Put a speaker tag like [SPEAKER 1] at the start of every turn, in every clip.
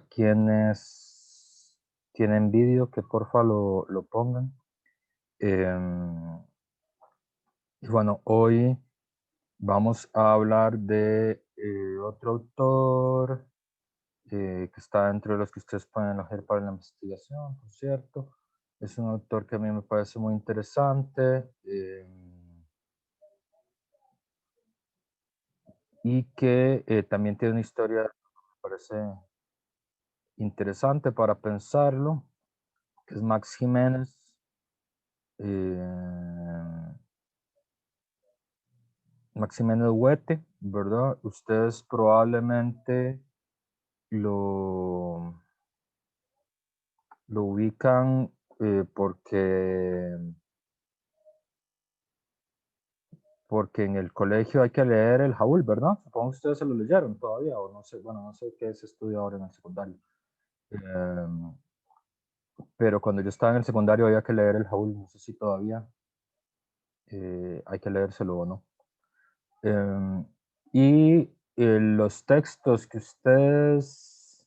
[SPEAKER 1] Quienes tienen vídeo, que porfa lo pongan. Y bueno, hoy vamos a hablar de otro autor que está entre los que ustedes pueden elegir para la investigación, por cierto. Es un autor que a mí me parece muy interesante y que también tiene una historia que me parece interesante para pensarlo, que es Max Jiménez. eh, Maximeno Huete, ¿verdad? Ustedes probablemente lo, lo ubican porque en el colegio hay que leer el Jaúl, ¿verdad? Supongo que ustedes se lo leyeron todavía, o no sé, bueno, no sé qué se estudia ahora en el secundario. Em, pero cuando yo estaba en el secundario había que leer el Jaúl, no sé si todavía hay que leérselo o no. Em, y los textos que ustedes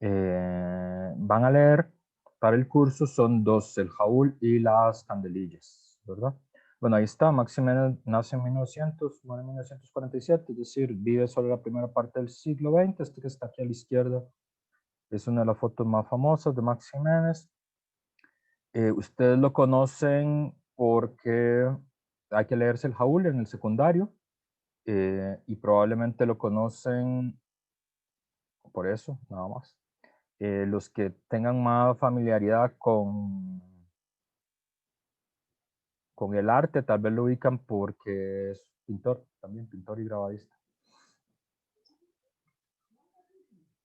[SPEAKER 1] van a leer para el curso son dos, el Jaúl y las Candelillas, ¿verdad? Bueno, ahí está, Maximeno nace en 1900, muere en 1947, es decir, vive solo la primera parte del siglo XX, este que está aquí a la izquierda es una de las fotos más famosas de Max Jiménez. Ustedes lo conocen porque hay que leerse el Jaúl en el secundario y probablemente lo conocen por eso, nada más. Los que tengan más familiaridad con el arte, tal vez lo ubican porque es pintor, también pintor y grabadista.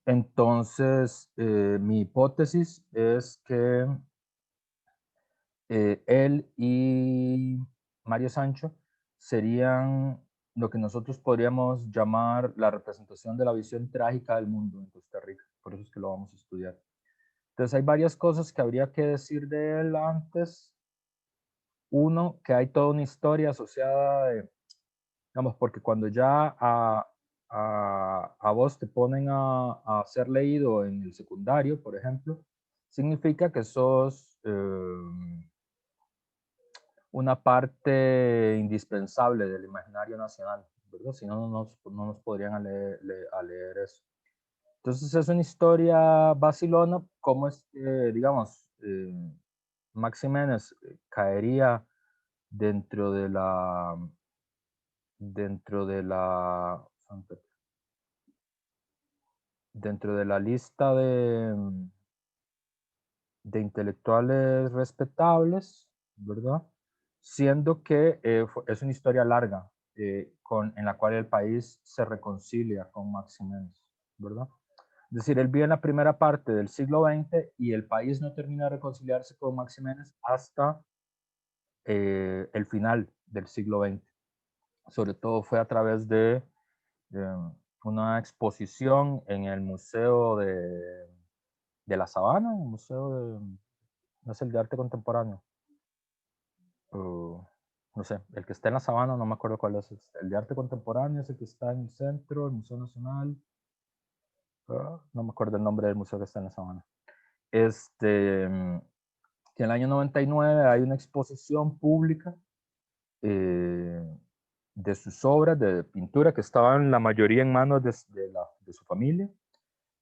[SPEAKER 1] Entonces, mi hipótesis es que él y Mario Sancho serían lo que nosotros podríamos llamar la representación de la visión trágica del mundo en Costa Rica. Por eso es que lo vamos a estudiar. Entonces, hay varias cosas que habría que decir de él antes. Uno, que hay toda una historia asociada de, digamos, porque cuando ya a vos te ponen a ser leído en el secundario, por ejemplo, significa que sos una parte indispensable del imaginario nacional, ¿verdad? Si no, no nos podrían a leer eso. Entonces es una historia vacilona, como es que, digamos, Max Jiménez caería dentro de la dentro de la dentro de la lista de intelectuales respetables, ¿verdad? Siendo que es una historia larga en la cual el país se reconcilia con Max Jiménez, ¿verdad? Es decir, él vive en la primera parte del siglo XX y el país no termina de reconciliarse con Max Jiménez hasta el final del siglo XX. Sobre todo fue a través de una exposición en el Museo de la Sabana, el Museo de, no es el de Arte Contemporáneo, no sé, el que está en la Sabana, no me acuerdo cuál es, el de Arte Contemporáneo es el que está en el centro, el Museo Nacional, no me acuerdo el nombre del museo que está en la Sabana. Este, que en el año 99 hay una exposición pública eh, de sus obras de pintura que estaban la mayoría en manos de su familia,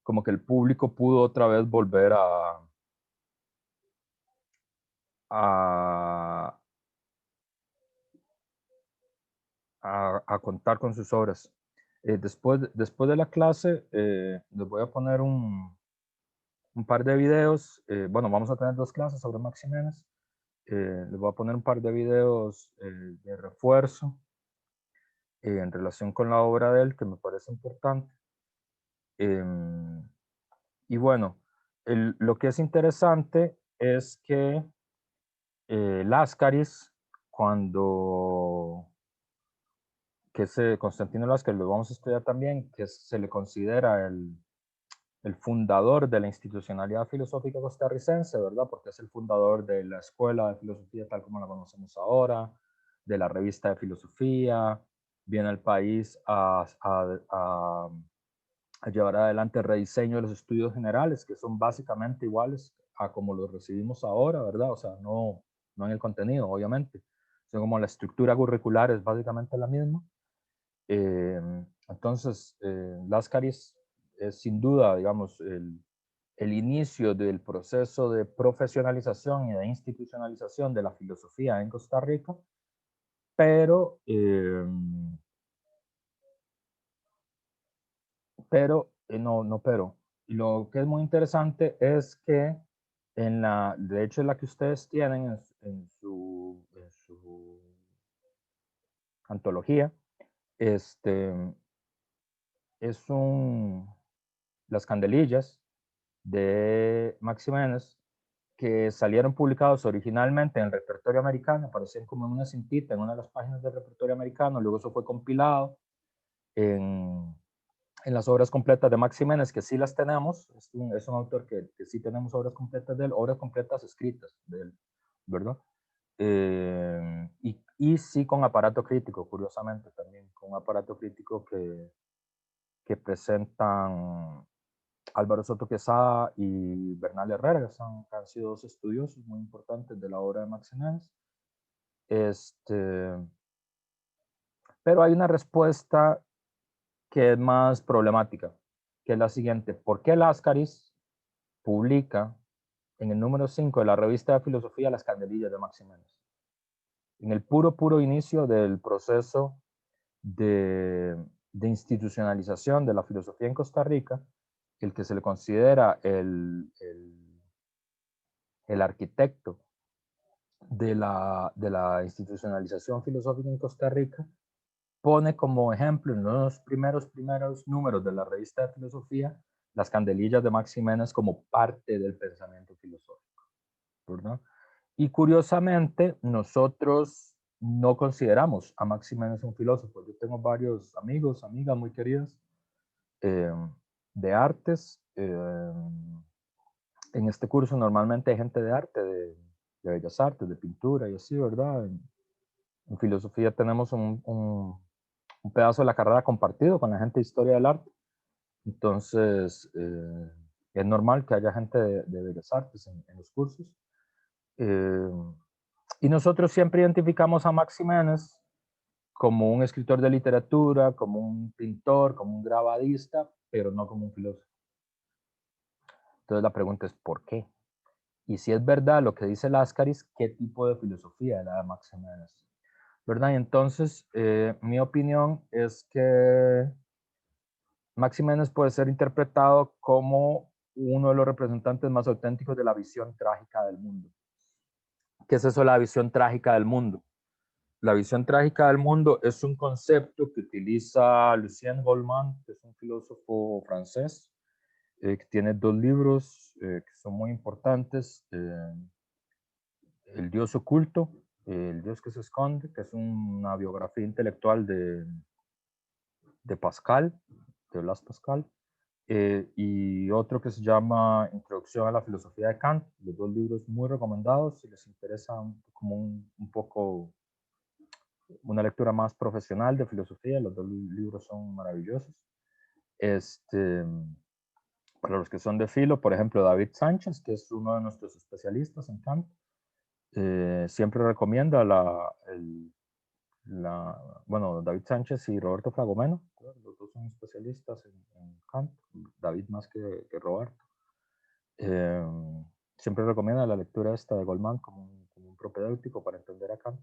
[SPEAKER 1] como que el público pudo otra vez volver a, a contar con sus obras. Después de la clase, les voy a poner un par de videos. Bueno, vamos a tener dos clases sobre Max Jiménez. Les voy a poner un par de videos de refuerzo en relación con la obra de él, que me parece importante. Y bueno, lo que es interesante es que Láscaris, cuando Constantino Láscaris, lo vamos a estudiar también, que se le considera el fundador de la institucionalidad filosófica costarricense, ¿verdad? Porque es el fundador de la Escuela de Filosofía tal como la conocemos ahora, de la Revista de Filosofía, viene al país a llevar adelante el rediseño de los estudios generales, que son básicamente iguales a como los recibimos ahora, ¿verdad? O sea, no en el contenido, obviamente, sino como la estructura curricular es básicamente la misma. Entonces, Láscaris es sin duda, digamos, el inicio del proceso de profesionalización y de institucionalización de la filosofía en Costa Rica, pero, lo que es muy interesante es que de hecho, la que ustedes tienen en su antología, este, es las candelillas de Max Jiménez que salieron publicados originalmente en el repertorio americano, aparecían como en una cintita en una de las páginas del repertorio americano, luego eso fue compilado en, en las obras completas de Max Jiménez, que sí las tenemos, es un autor que sí tenemos obras completas de él, obras completas escritas de él, ¿verdad? Y sí con aparato crítico, curiosamente también, con aparato crítico que presentan Álvaro Soto Quesada y Bernal Herrera, que han sido dos estudiosos muy importantes de la obra de Max Jiménez. Pero hay una respuesta que es más problemática, que es la siguiente. ¿Por qué Láscaris publica en el número 5 de la revista de filosofía Las Candelillas de Max Jiménez? En el puro inicio del proceso de, de institucionalización de la filosofía en Costa Rica, el que se le considera el arquitecto de la institucionalización filosófica en Costa Rica, pone como ejemplo en los primeros números de la revista de filosofía las candelillas de Max Jiménez como parte del pensamiento filosófico, ¿verdad? Y curiosamente, nosotros no consideramos a Max Jiménez un filósofo. Yo tengo varios amigos, amigas muy queridas eh, de artes. En este curso normalmente hay gente de arte, de bellas artes, de pintura y así, ¿verdad? En filosofía tenemos un pedazo de la carrera compartido con la gente de historia del arte. Entonces, es normal que haya gente de bellas artes en los cursos. Eh, y nosotros siempre identificamos a Max Jiménez como un escritor de literatura, como un pintor, como un grabadista, pero no como un filósofo. Entonces la pregunta es, ¿por qué? Y si es verdad lo que dice Láscaris, ¿qué tipo de filosofía es la de Max Jiménez? ¿Verdad? Y entonces, mi opinión es que Max Jiménez puede ser interpretado como uno de los representantes más auténticos de la visión trágica del mundo. ¿Qué es eso, la visión trágica del mundo? La visión trágica del mundo es un concepto que utiliza Lucien Goldman, que es un filósofo francés, que tiene dos libros que son muy importantes. El Dios oculto, El Dios que se esconde, que es una biografía intelectual de Pascal, de Blas Pascal, y otro que se llama Introducción a la filosofía de Kant, los dos libros muy recomendados si les interesa como un poco una lectura más profesional de filosofía, los dos libros son maravillosos. Este, para los que son de filo, por ejemplo, David Sánchez, que es uno de nuestros especialistas en Kant, siempre recomienda bueno, David Sánchez y Roberto Fragomeno, los dos son especialistas en Kant, David más que Roberto. Eh, Siempre recomienda la lectura esta de Goldman como un propedéutico para entender a Kant.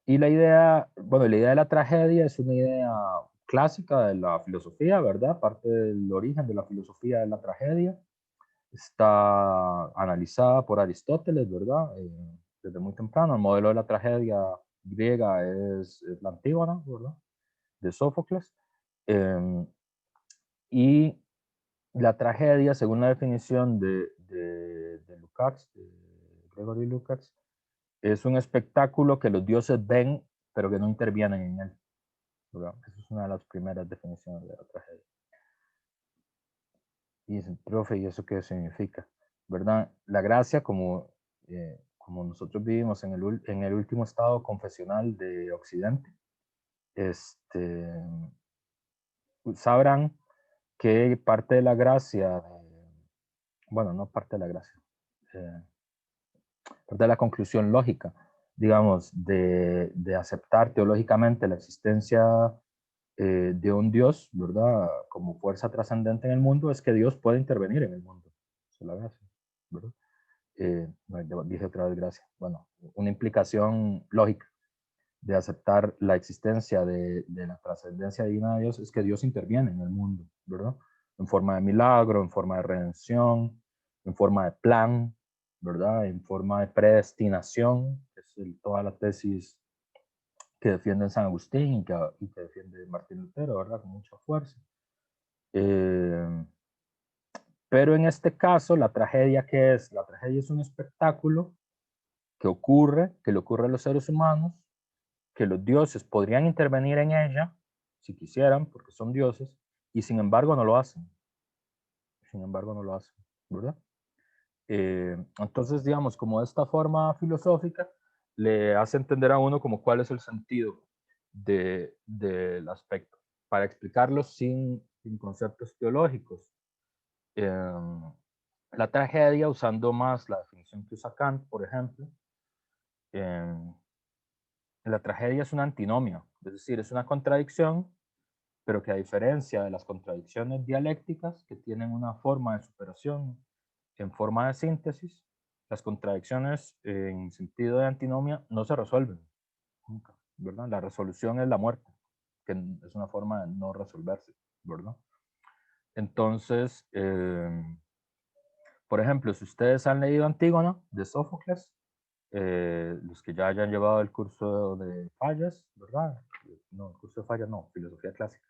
[SPEAKER 1] Y la idea de la tragedia es una idea clásica de la filosofía, ¿verdad? Parte del origen de la filosofía de la tragedia. Está analizada por Aristóteles, ¿verdad? Desde muy temprano. El modelo de la tragedia griega es la Antígona, ¿verdad? De Sófocles. Y la tragedia, según la definición de Lukács, de Gregory Lukács, es un espectáculo que los dioses ven, pero que no intervienen en él, ¿verdad? Esa es una de las primeras definiciones de la tragedia. Y dice, profe, ¿y eso qué significa? ¿Verdad? La gracia, como nosotros vivimos en el último estado confesional de Occidente, sabrán que parte de la gracia, bueno, no parte de la gracia, parte de la conclusión lógica, digamos, de aceptar teológicamente la existencia de un Dios, ¿verdad? Como fuerza trascendente en el mundo, es que Dios puede intervenir en el mundo. Esa es la gracia, ¿verdad? Dije otra vez gracia. Bueno, una implicación lógica de aceptar la existencia de la trascendencia divina de Dios es que Dios interviene en el mundo, ¿verdad? En forma de milagro, en forma de redención, en forma de plan, ¿verdad? En forma de predestinación, que es toda la tesis que defiende San Agustín y que defiende Martín Lutero, ¿verdad? Con mucha fuerza. Pero en este caso, la tragedia, ¿qué es? La tragedia es un espectáculo que le ocurre a los seres humanos, que los dioses podrían intervenir en ella, si quisieran, porque son dioses, y sin embargo no lo hacen. Sin embargo no lo hacen, ¿verdad? Entonces, digamos, como de esta forma filosófica, le hace entender a uno como cuál es el sentido del aspecto, para explicarlo sin conceptos teológicos. La tragedia, usando más la definición que usa Kant, por ejemplo, la tragedia es una antinomia, es decir, es una contradicción, pero que a diferencia de las contradicciones dialécticas, que tienen una forma de superación en forma de síntesis, las contradicciones en sentido de antinomia no se resuelven nunca, ¿verdad? La resolución es la muerte, que es una forma de no resolverse, ¿verdad? Entonces, por ejemplo, si ustedes han leído Antígona de Sófocles, los que ya hayan llevado el curso de fallas, ¿verdad? No, el curso de fallas no, filosofía clásica.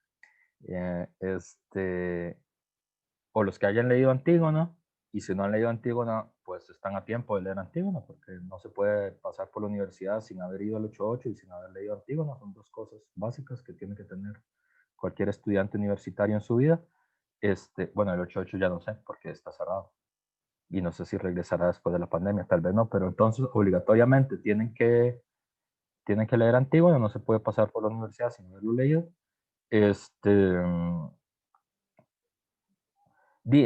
[SPEAKER 1] O los que hayan leído Antígona, y si no han leído Antígona, pues están a tiempo de leer Antígona, porque no se puede pasar por la universidad sin haber ido al 8.8 y sin haber leído Antígona. Son dos cosas básicas que tiene que tener cualquier estudiante universitario en su vida. Bueno, el 8.8 ya no sé, porque está cerrado. Y no sé si regresará después de la pandemia, tal vez no, pero entonces obligatoriamente tienen que leer Antígona, no se puede pasar por la universidad sin haberlo leído.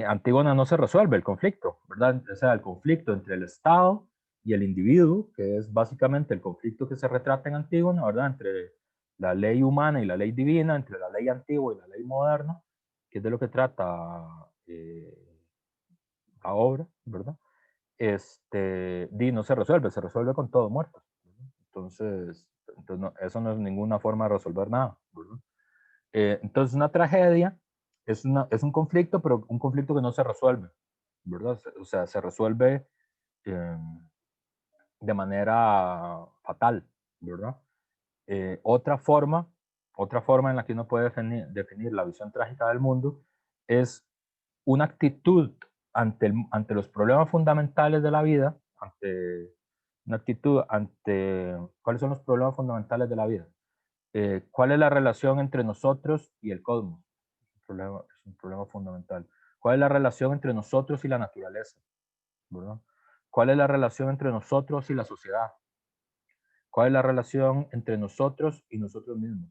[SPEAKER 1] Antígona no se resuelve el conflicto, ¿verdad? O sea, el conflicto entre el Estado y el individuo, que es básicamente el conflicto que se retrata en Antígona, ¿verdad? Entre la ley humana y la ley divina, entre la ley antigua y la ley moderna, que es de lo que trata la obra, ¿verdad? No se resuelve con todo muerto. Entonces no, eso no es ninguna forma de resolver nada, ¿verdad? Entonces una tragedia es un conflicto, pero un conflicto que no se resuelve, ¿verdad? O sea, se resuelve eh, de manera fatal, ¿verdad? Eh, otra forma, otra forma en la que uno puede definir la visión trágica del mundo es una actitud ante los problemas fundamentales de la vida, una actitud ante cuáles son los problemas fundamentales de la vida. ¿Cuál es la relación entre nosotros y el cosmos? Es un problema fundamental. ¿Cuál es la relación entre nosotros y la naturaleza? ¿Verdad? ¿Cuál es la relación entre nosotros y la sociedad? ¿Cuál es la relación entre nosotros y nosotros mismos?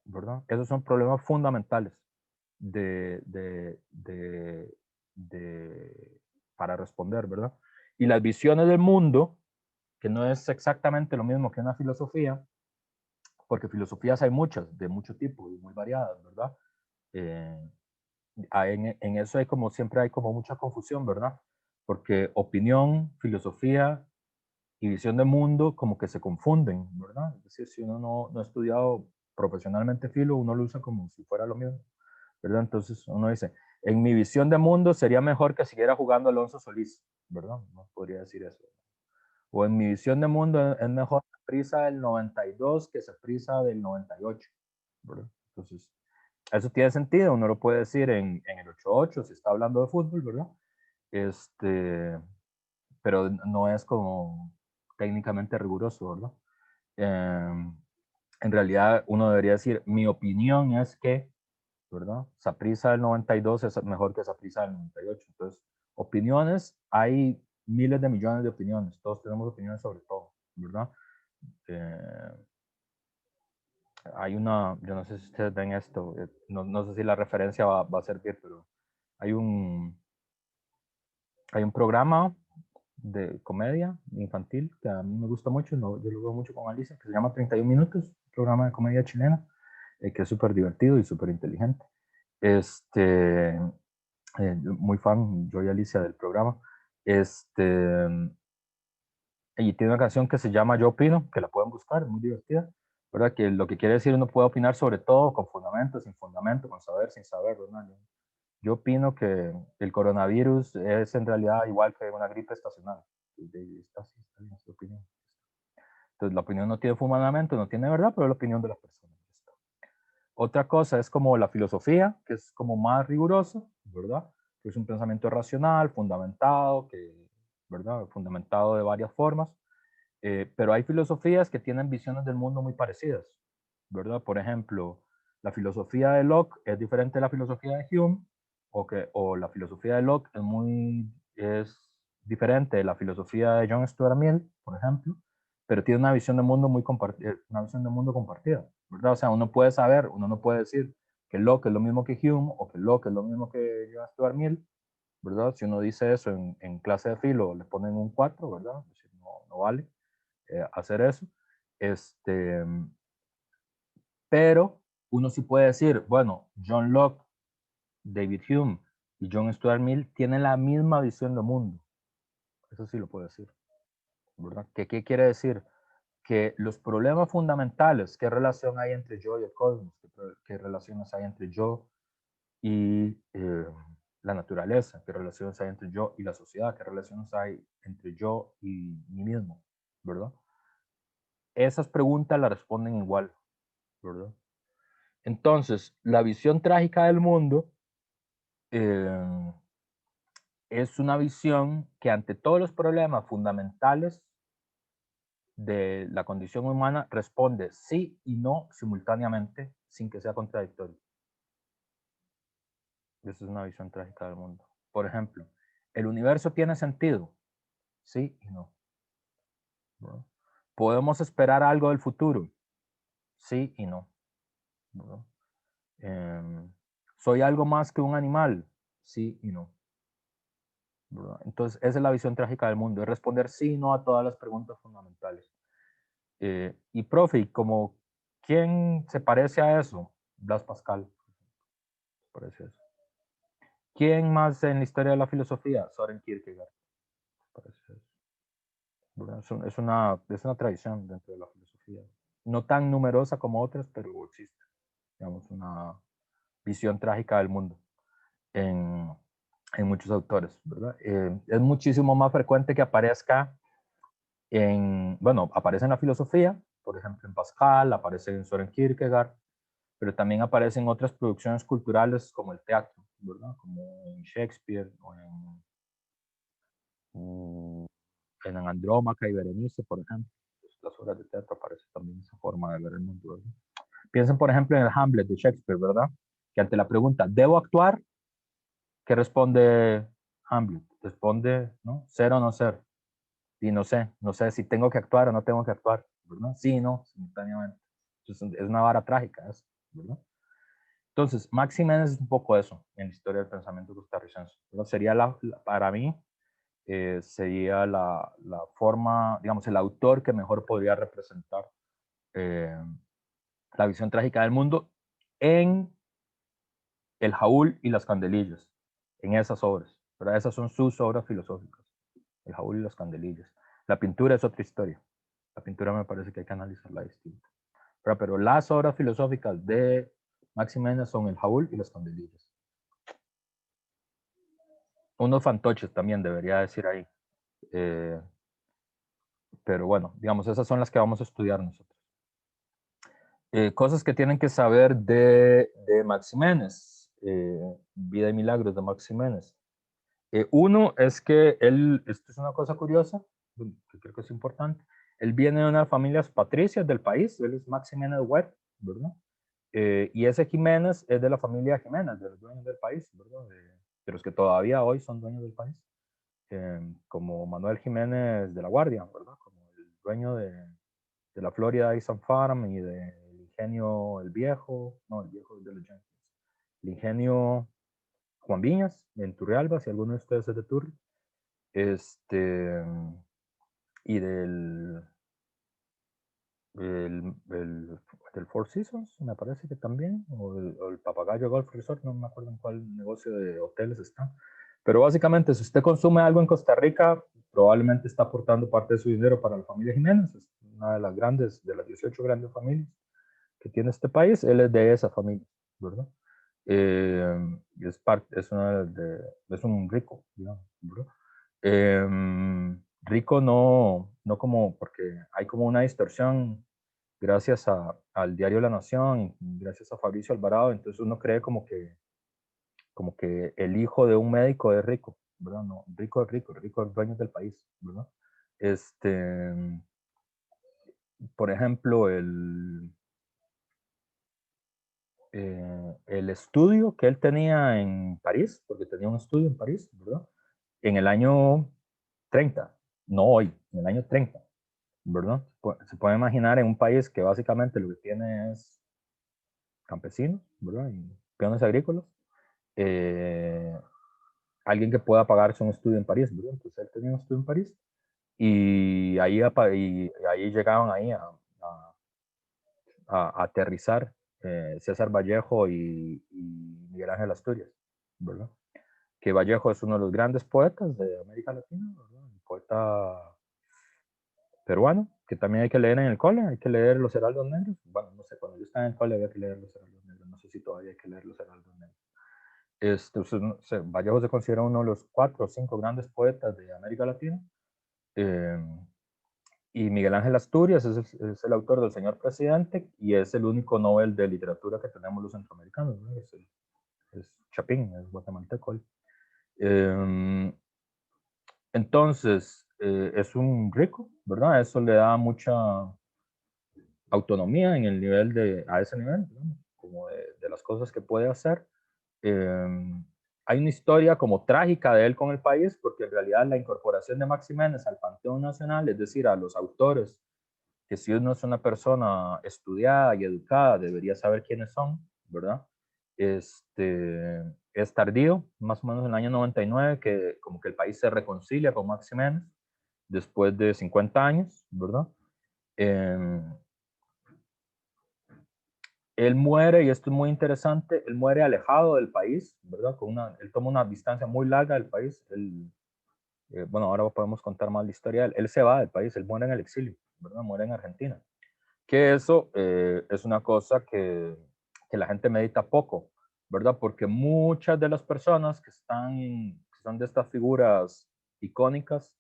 [SPEAKER 1] ¿Verdad? Esos son problemas fundamentales de, de, de, para responder, ¿verdad? Y las visiones del mundo, que no es exactamente lo mismo que una filosofía, porque filosofías hay muchas, de mucho tipo y muy variadas, ¿verdad? Eh, en eso hay como siempre hay como mucha confusión, ¿verdad? Porque opinión, filosofía y visión de mundo como que se confunden, ¿verdad? Es decir, si uno no ha estudiado profesionalmente filo, uno lo usa como si fuera lo mismo, ¿verdad? Entonces uno dice, en mi visión de mundo sería mejor que siguiera jugando Alonso Solís, ¿verdad? No podría decir eso. O en mi visión de mundo es mejor prisa del 92 que prisa del 98, ¿verdad? Entonces, eso tiene sentido, uno lo puede decir en el 8-8 si está hablando de fútbol, ¿verdad? Pero no es como técnicamente riguroso, ¿verdad? En realidad uno debería decir, mi opinión es que, ¿verdad? Saprissa del 92 es mejor que Saprissa del 98. Entonces, opiniones, hay miles de millones de opiniones, todos tenemos opiniones sobre todo, ¿verdad? Eh, hay una, yo no sé si ustedes ven esto, no sé si la referencia va a servir, pero hay un, hay un programa de comedia infantil que a mí me gusta mucho, yo lo veo mucho con Alicia, que se llama 31 Minutos, un programa de comedia chilena, que es súper divertido y súper inteligente. Muy fan, yo y Alicia, del programa. Este, y tiene una canción que se llama Yo Opino, que la pueden buscar, es muy divertida, ¿verdad? Que lo que quiere decir uno puede opinar sobre todo, con fundamento, sin fundamento, con saber, sin saber, ¿verdad? Yo opino que el coronavirus es en realidad igual que una gripe estacional. Está así, está bien, es opinión. Entonces la opinión no tiene fundamento, no tiene verdad, pero es la opinión de las personas. Otra cosa es como la filosofía, que es como más rigurosa, ¿verdad? Que es un pensamiento racional, fundamentado, ¿verdad? Fundamentado de varias formas. Pero hay filosofías que tienen visiones del mundo muy parecidas, ¿verdad? Por ejemplo, la filosofía de Locke es diferente de la filosofía de Hume, o la filosofía de Locke es diferente de la filosofía de John Stuart Mill, por ejemplo, pero tiene una visión del mundo muy compartida, una visión del mundo compartida, ¿verdad? O sea, uno puede saber, uno no puede decir que Locke es lo mismo que Hume o que Locke es lo mismo que John Stuart Mill, ¿verdad? Si uno dice eso en clase de filo, le ponen un 4, ¿verdad? Es decir, no vale hacer eso. Este, pero uno sí puede decir, bueno, John Locke, David Hume y John Stuart Mill tienen la misma visión del mundo. Eso sí lo puedo decir, ¿verdad? ¿Qué quiere decir? Que los problemas fundamentales, qué relación hay entre yo y el cosmos, qué relaciones hay entre yo y la naturaleza, qué relaciones hay entre yo y la sociedad, qué relaciones hay entre yo y mí mismo, ¿verdad? Esas preguntas las responden igual, ¿verdad? Entonces, la visión trágica del mundo eh, es una visión que ante todos los problemas fundamentales de la condición humana responde sí y no simultáneamente sin que sea contradictorio. Esa es una visión trágica del mundo. Por ejemplo, ¿el universo tiene sentido? Sí y no. ¿No? ¿Podemos esperar algo del futuro? Sí y no. ¿No? ¿Soy algo más que un animal? Sí y no. ¿Verdad? Entonces, esa es la visión trágica del mundo, es responder sí y no a todas las preguntas fundamentales. Y profe, como, ¿quién se parece a eso? Blas Pascal, parece eso. ¿Quién más en la historia de la filosofía? Soren Kierkegaard, parece eso. Es una tradición dentro de la filosofía. No tan numerosa como otras, pero existe, digamos, una visión trágica del mundo en, en muchos autores, ¿verdad? Es muchísimo más frecuente que aparezca bueno, aparece en la filosofía, por ejemplo en Pascal, aparece en Soren Kierkegaard, pero también aparece en otras producciones culturales como el teatro, ¿verdad? Como en Shakespeare o en Andrómaca y Berenice, por ejemplo. Las obras de teatro aparece también esa forma de ver el mundo, ¿verdad? Piensen, por ejemplo, en el Hamlet de Shakespeare, ¿verdad? Que ante la pregunta, ¿debo actuar? ¿Qué responde Hamlet? Responde, ¿no? ¿Ser o no ser? Y no sé si tengo que actuar o no tengo que actuar, ¿verdad? Sí, no, simultáneamente. Entonces, es una vara trágica, eso, ¿verdad? Entonces, Max Jiménez es un poco eso en la historia del pensamiento costarricense, ¿verdad? Sería para mí, sería la forma, digamos, el autor que mejor podría representar eh, la visión trágica del mundo en El Jaúl y las Candelillas, en esas obras, ¿verdad? Esas son sus obras filosóficas, El Jaúl y las Candelillas. La pintura es otra historia. La pintura me parece que hay que analizarla distinta. Pero las obras filosóficas de Max Jiménez son El Jaúl y las Candelillas. Unos fantoches también debería decir ahí. Eh, pero bueno, digamos, esas son las que vamos a estudiar nosotros. Cosas que tienen que saber de Max Jiménez. Vida y Milagros de Max Jiménez. Uno es que esto es una cosa curiosa, que creo que es importante. Él viene de unas familias patricias del país, él es Max Jiménez Webb, ¿verdad? Y ese Jiménez es de la familia Jiménez, de los dueños del país, ¿verdad? De los que todavía hoy son dueños del país. Como Manuel Jiménez de la Guardia, ¿verdad? Como el dueño de la Florida Ice and Farm y del ingenio El Viejo, no, El Viejo es de los Yankees, el ingenio Juan Viñas, en Turrialba, si alguno de ustedes es de Turri, y del Four Seasons, me parece que también, o el Papagayo Golf Resort, no me acuerdo en cuál negocio de hoteles está. Pero básicamente, si usted consume algo en Costa Rica, probablemente está aportando parte de su dinero para la familia Jiménez, es una de las grandes, de las 18 grandes familias que tiene este país, él es de esa familia, ¿verdad? Es un rico, digamos, ¿verdad? Rico no como, porque hay como una distorsión gracias al diario La Nación, gracias a Fabricio Alvarado, entonces uno cree como que el hijo de un médico es rico, ¿verdad? No, rico es rico, rico es dueño del país, ¿verdad? Este, por ejemplo, el estudio que él tenía en París, porque tenía un estudio en París, ¿verdad? En el año 30, no hoy, en el año 30, ¿verdad? Se puede imaginar en un país que básicamente lo que tiene es campesinos, ¿verdad? Y peones agrícolas, eh, alguien que pueda pagarse un estudio en París, ¿verdad? Entonces él tenía un estudio en París y ahí llegaban ahí a aterrizar César Vallejo y Miguel Ángel Asturias, ¿verdad? Que Vallejo es uno de los grandes poetas de América Latina, ¿verdad? Un poeta peruano, que también hay que leer en el cole, hay que leer Los Heraldos Negros. Bueno, no sé, cuando yo estaba en el cole había que leer Los Heraldos Negros, no sé si todavía hay que leer Los Heraldos Negros. Vallejo se considera uno de los 4 o 5 grandes poetas de América Latina. Eh, y Miguel Ángel Asturias es el autor del Señor Presidente y es el único Nobel de literatura que tenemos los centroamericanos, ¿no? Es Chapín, es guatemalteco. Entonces, es un rico, ¿verdad? Eso le da mucha autonomía en el nivel a ese nivel, digamos, como de las cosas que puede hacer. Hay una historia como trágica de él con el país, porque en realidad la incorporación de Max Jiménez al Panteón Nacional, es decir, a los autores, que si uno es una persona estudiada y educada, debería saber quiénes son, ¿verdad? Es tardío, más o menos en el año 99, que como que el país se reconcilia con Max Jiménez, después de 50 años, ¿verdad? Eh, Él muere, y esto es muy interesante, él muere alejado del país, ¿verdad? Él toma una distancia muy larga del país. Bueno, ahora podemos contar más la historia. Él se va del país, él muere en el exilio, ¿verdad? Muere en Argentina. Que eso es una cosa que la gente medita poco, ¿verdad? Porque muchas de las personas que son de estas figuras icónicas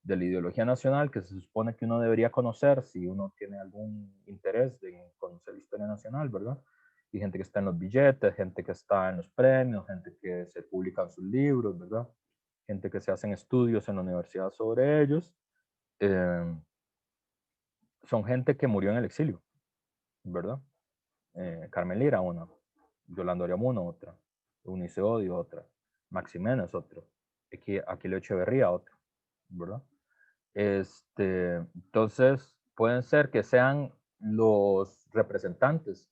[SPEAKER 1] de la ideología nacional, que se supone que uno debería conocer si uno tiene algún interés de conocer la historia nacional, ¿verdad? Y gente que está en los billetes, gente que está en los premios, gente que se publican sus libros, ¿verdad? Gente que se hacen estudios en la universidad sobre ellos. Son gente que murió en el exilio, ¿verdad? Carmen Lira, una. Yolanda Oriamuno, otra. Eunice Odio, otra. Maximénez, otro. Aquileo Echeverría, otro. ¿Verdad? Entonces, pueden ser que sean los representantes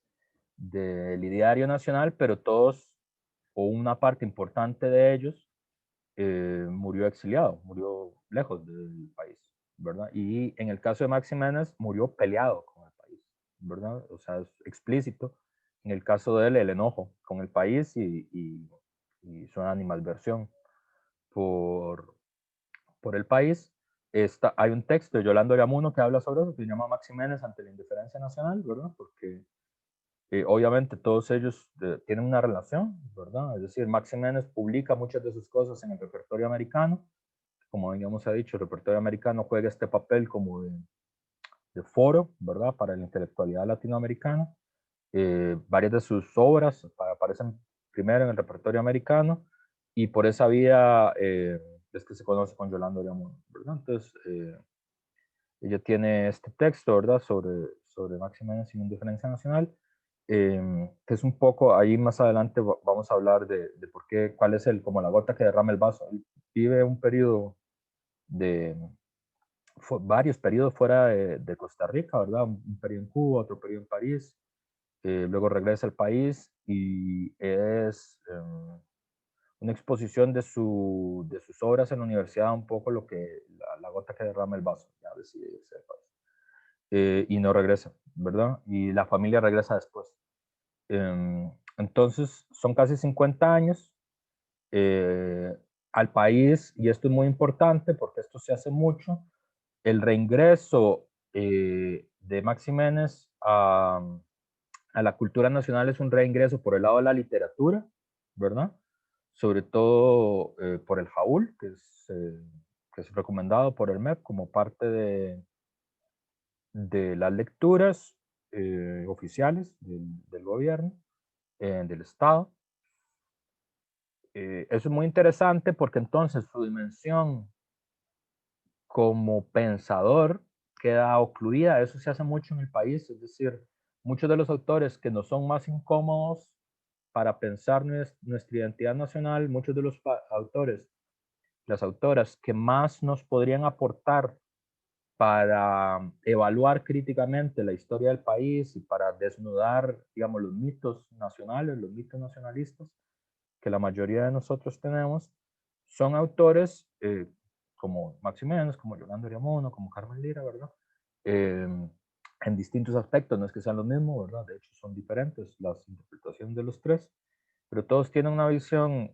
[SPEAKER 1] del ideario nacional, pero todos, o una parte importante de ellos, murió exiliado, murió lejos del país, ¿verdad? Y en el caso de Max Jiménez, murió peleado con el país, ¿verdad? O sea, es explícito. En el caso de él, el enojo con el país y su animalversión por, por el país. Hay un texto de Yolanda Oriamuno que habla sobre eso, que se llama Max Jiménez ante la indiferencia nacional, ¿verdad? Porque obviamente todos ellos tienen una relación, ¿verdad? Es decir, Max Jiménez publica muchas de sus cosas en el repertorio americano. Como habíamos dicho, el repertorio americano juega este papel como de foro, ¿verdad? Para la intelectualidad latinoamericana. Varias de sus obras aparecen primero en el repertorio americano y por esa vía es que se conoce con Yolanda Oriamuno, ¿verdad? Entonces, ella tiene este texto, ¿verdad? Sobre Max Jiménez y indiferencia nacional, que es un poco, ahí más adelante vamos a hablar de por qué, cuál es como la gota que derrama el vaso. Él vive un periodo de varios periodos fuera de Costa Rica, ¿verdad? Un periodo en Cuba, otro periodo en París, luego regresa al país y es una exposición de sus obras en la universidad, un poco lo que la gota que derrama el vaso, ya decide irse del país. Y no regresa, ¿verdad? Y la familia regresa después. Entonces, son casi 50 años al país, y esto es muy importante porque esto se hace mucho, el reingreso de Max Jiménez a la cultura nacional es un reingreso por el lado de la literatura, ¿verdad? Sobre todo por el Jaúl, que es recomendado por el MEP como parte de las lecturas oficiales del gobierno, del Estado. Eso es muy interesante porque entonces su dimensión como pensador queda ocluida. Eso se hace mucho en el país, es decir, muchos de los autores que nos son más incómodos para pensar nuestra identidad nacional, muchos de los autores, las autoras que más nos podrían aportar para evaluar críticamente la historia del país y para desnudar, digamos, los mitos nacionales, los mitos nacionalistas que la mayoría de nosotros tenemos, son autores como Max Jiménez, como Yolanda Oriamuno, como Carmen Lira, ¿verdad? Eh, en distintos aspectos, no es que sean los mismos, ¿verdad? De hecho, son diferentes las interpretaciones de los tres, pero todos tienen una visión,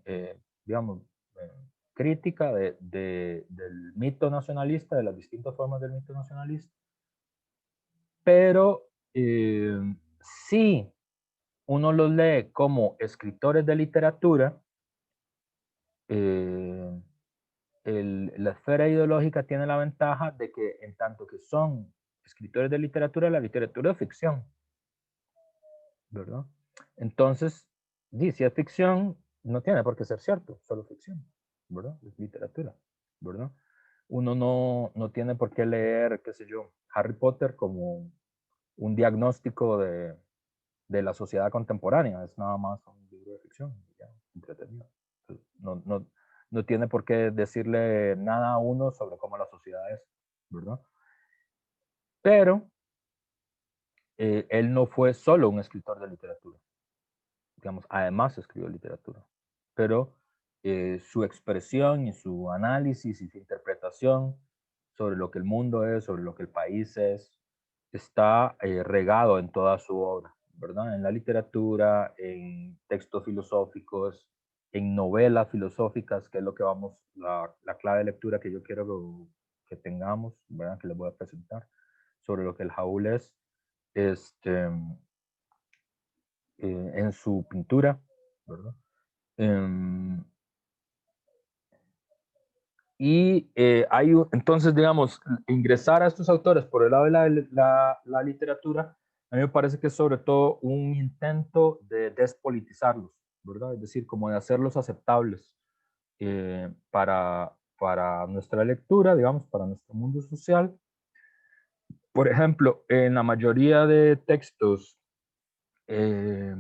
[SPEAKER 1] digamos, eh, crítica del mito nacionalista, de las distintas formas del mito nacionalista, pero sí uno los lee como escritores de literatura, eh, la esfera ideológica tiene la ventaja de que en tanto que son escritores de literatura, la literatura es ficción, ¿verdad? Entonces, si es ficción, no tiene por qué ser cierto, solo ficción, ¿verdad? Es literatura, ¿verdad? Uno no tiene por qué leer, qué sé yo, Harry Potter como un diagnóstico de la sociedad contemporánea, es nada más un libro de ficción, ya, entretenido. No tiene por qué decirle nada a uno sobre cómo la sociedad es, ¿verdad? Pero él no fue solo un escritor de literatura, digamos, además escribió literatura, pero su expresión y su análisis y su interpretación sobre lo que el mundo es, sobre lo que el país es, está regado en toda su obra, ¿verdad? En la literatura, en textos filosóficos, en novelas filosóficas, que es lo que la clave de lectura que yo quiero que tengamos, ¿verdad? Que les voy a presentar sobre lo que el Jaúl es, este, en su pintura, ¿verdad? Um, entonces, digamos, ingresar a estos autores por el lado de la literatura, a mí me parece que es sobre todo un intento de despolitizarlos, ¿verdad? Es decir, como de hacerlos aceptables para nuestra lectura, digamos, para nuestro mundo social. Por ejemplo, en la mayoría de textos eh,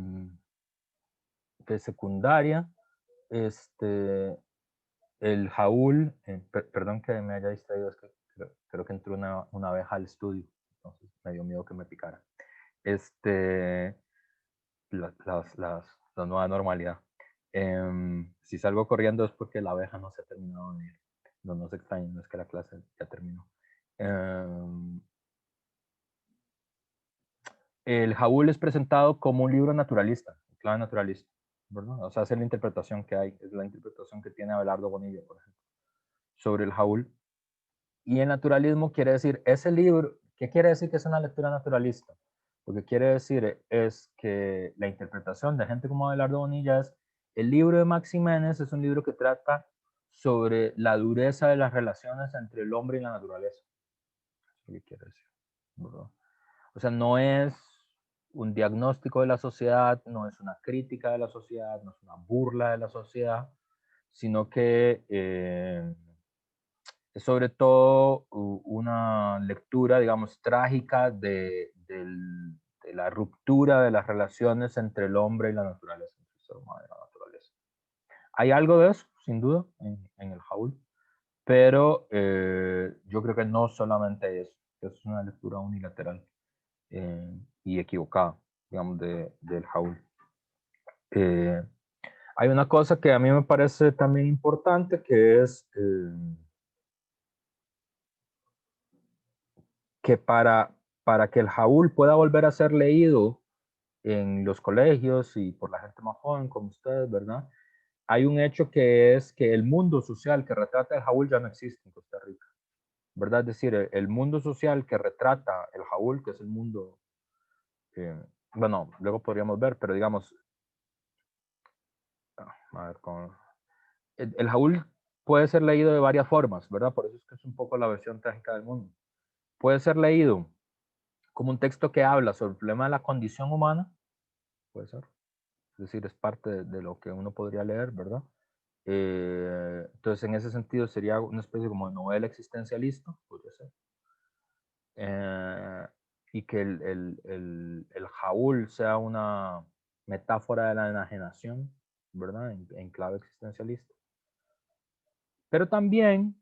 [SPEAKER 1] de secundaria, el Jaúl, perdón que me haya distraído, es que creo que entró una abeja al estudio, entonces me dio miedo que me picara. Este, la nueva normalidad. Si salgo corriendo es porque la abeja no se ha terminado de ir. No se extrañe, no es que la clase ya terminó. El Jaúl es presentado como un libro naturalista, clave naturalista, ¿verdad? O sea, es la interpretación que hay, es la interpretación que tiene Abelardo Bonilla, por ejemplo, sobre el Jaúl. Y el naturalismo quiere decir, ese libro, ¿qué quiere decir que es una lectura naturalista? Lo que quiere decir es que la interpretación de gente como Abelardo Bonilla es, el libro de Max Jiménez es un libro que trata sobre la dureza de las relaciones entre el hombre y la naturaleza. Eso es lo que quiere decir, ¿verdad? O sea, no es un diagnóstico de la sociedad, no es una crítica de la sociedad, no es una burla de la sociedad, sino que es sobre todo una lectura, digamos, trágica de la ruptura de las relaciones entre el hombre y la naturaleza, entre el ser humano y la naturaleza. Hay algo de eso, sin duda, en el Jaúl, pero yo creo que no solamente eso, que es una lectura unilateral y equivocada, digamos, del Jaúl. Hay una cosa que a mí me parece también importante, que es que para que el Jaúl pueda volver a ser leído en los colegios y por la gente más joven como ustedes, ¿verdad? Hay un hecho que es que el mundo social que retrata el Jaúl ya no existe en Costa Rica, ¿verdad? Es decir, el mundo social que retrata el Jaúl, que es el mundo, bueno, luego podríamos ver, pero digamos, a ver, el Jaúl puede ser leído de varias formas, ¿verdad? Por eso es que es un poco la versión trágica del mundo. Puede ser leído como un texto que habla sobre el problema de la condición humana, puede ser. Es decir, es parte de lo que uno podría leer, ¿verdad? Entonces, en ese sentido, sería una especie como de novela existencialista, podría ser. Y que el Jaúl sea una metáfora de la enajenación, ¿verdad? En clave existencialista. Pero también,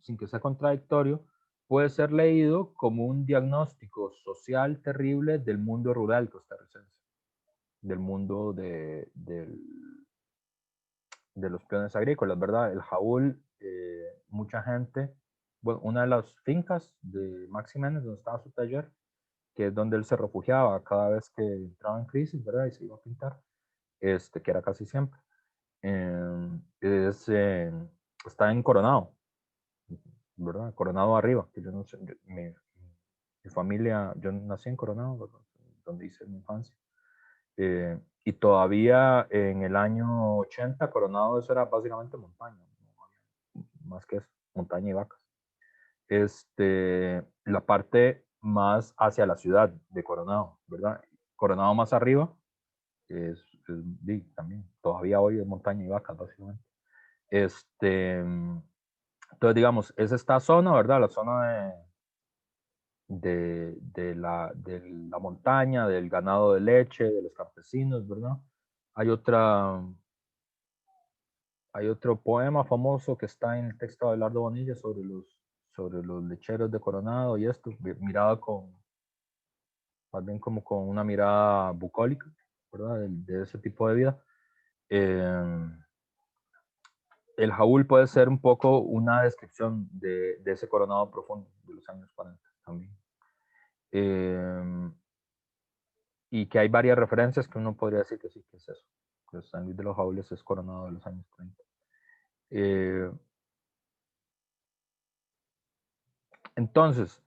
[SPEAKER 1] sin que sea contradictorio, puede ser leído como un diagnóstico social terrible del mundo rural costarricense, del mundo de los peones agrícolas, ¿verdad? El Jaúl, mucha gente, bueno, una de las fincas de Max Jiménez, donde estaba su taller, que es donde él se refugiaba cada vez que entraba en crisis, ¿verdad? Y se iba a pintar, que era casi siempre. Es, está en Coronado, ¿verdad? Coronado arriba, que yo no sé, mi familia, yo nací en Coronado, ¿verdad? Donde hice mi infancia. Y todavía en el año 80, Coronado, eso era básicamente montaña, no más que eso, montaña y vacas. La parte más hacia la ciudad de Coronado, ¿verdad? Coronado más arriba también, todavía hoy es montaña y vacas, básicamente. Entonces, digamos, es esta zona, ¿verdad? La zona de la montaña, del ganado de leche, de los campesinos, ¿verdad? Hay hay otro poema famoso que está en el texto de Abelardo Bonilla sobre los lecheros de Coronado y esto, mirado más bien como con una mirada bucólica, ¿verdad? De ese tipo de vida. El Jaúl puede ser un poco una descripción de ese Coronado profundo de los años 40 también. Y que hay varias referencias que uno podría decir que sí, que es eso. Que San Luis de los Jaúles es Coronado de los años 30. Entonces,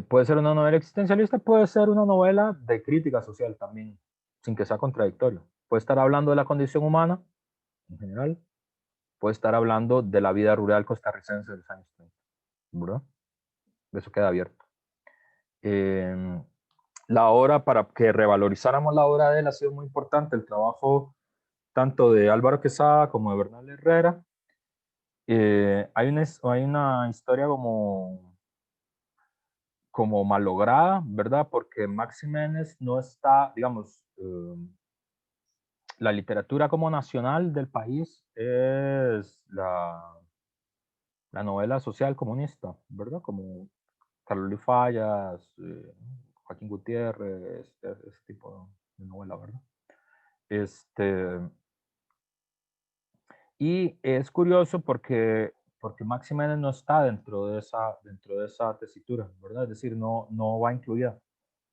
[SPEAKER 1] puede ser una novela existencialista, puede ser una novela de crítica social también, sin que sea contradictorio. Puede estar hablando de la condición humana en general, puede estar hablando de la vida rural costarricense de los años 30, ¿verdad? Eso queda abierto. La obra, para que revalorizáramos la obra de él, ha sido muy importante el trabajo tanto de Álvaro Quesada como de Bernal Herrera. Hay una historia como malograda, ¿verdad? Porque Max Jiménez no está, digamos, la literatura como nacional del país es la novela social comunista, ¿verdad? Como Carlos Luis Fallas, Joaquín Gutiérrez, ese tipo de novela, ¿verdad? Y es curioso porque Max Jiménez no está dentro de esa tesitura, ¿verdad? Es decir, no va incluida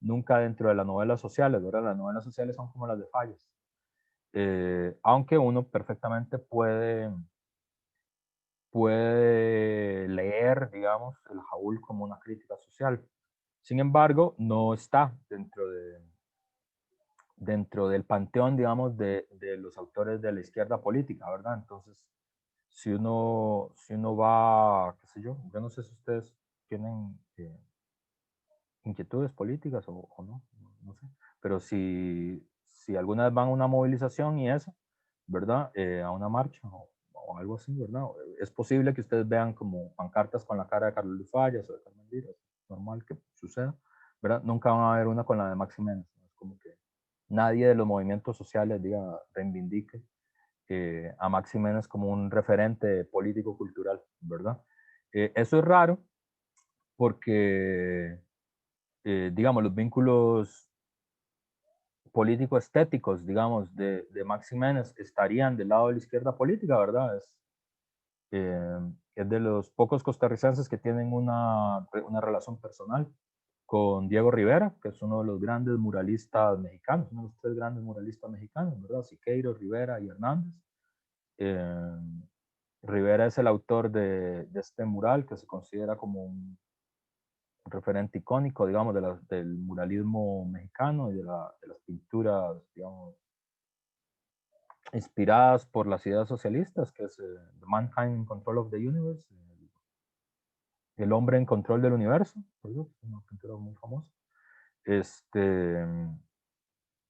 [SPEAKER 1] nunca dentro de las novelas sociales, ¿verdad? Las novelas sociales son como las de Fallas. Aunque uno perfectamente puede leer, digamos, el Jaúl como una crítica social. Sin embargo, no está dentro del panteón, digamos, de los autores de la izquierda política, ¿verdad? Entonces, si uno va, qué sé yo no sé si ustedes tienen inquietudes políticas o no sé, pero si alguna vez van a una movilización y eso, ¿verdad? A una marcha o algo así, ¿verdad? Es posible que ustedes vean como pancartas con la cara de Carlos Luis Fallas o de Carmen Díaz, es normal que suceda, ¿verdad? Nunca van a ver una con la de Max Jiménez, ¿no? Es como que nadie de los movimientos sociales, diga, reivindique a Max Jiménez como un referente político-cultural, ¿verdad? Eso es raro porque, digamos, los vínculos político-estéticos, digamos, de Max Jiménez estarían del lado de la izquierda política, ¿verdad? Es de los pocos costarricenses que tienen una relación personal con Diego Rivera, que es uno de los grandes muralistas mexicanos, uno de los 3 grandes muralistas mexicanos, ¿verdad? Siqueiro, Rivera y Hernández. Eh, Rivera es el autor de este mural que se considera como un referente icónico, digamos, del muralismo mexicano y de las pinturas, digamos, inspiradas por las ideas socialistas, que es The Mankind in Control of the Universe, el hombre en control del universo, ¿verdad? Es una pintura muy famosa.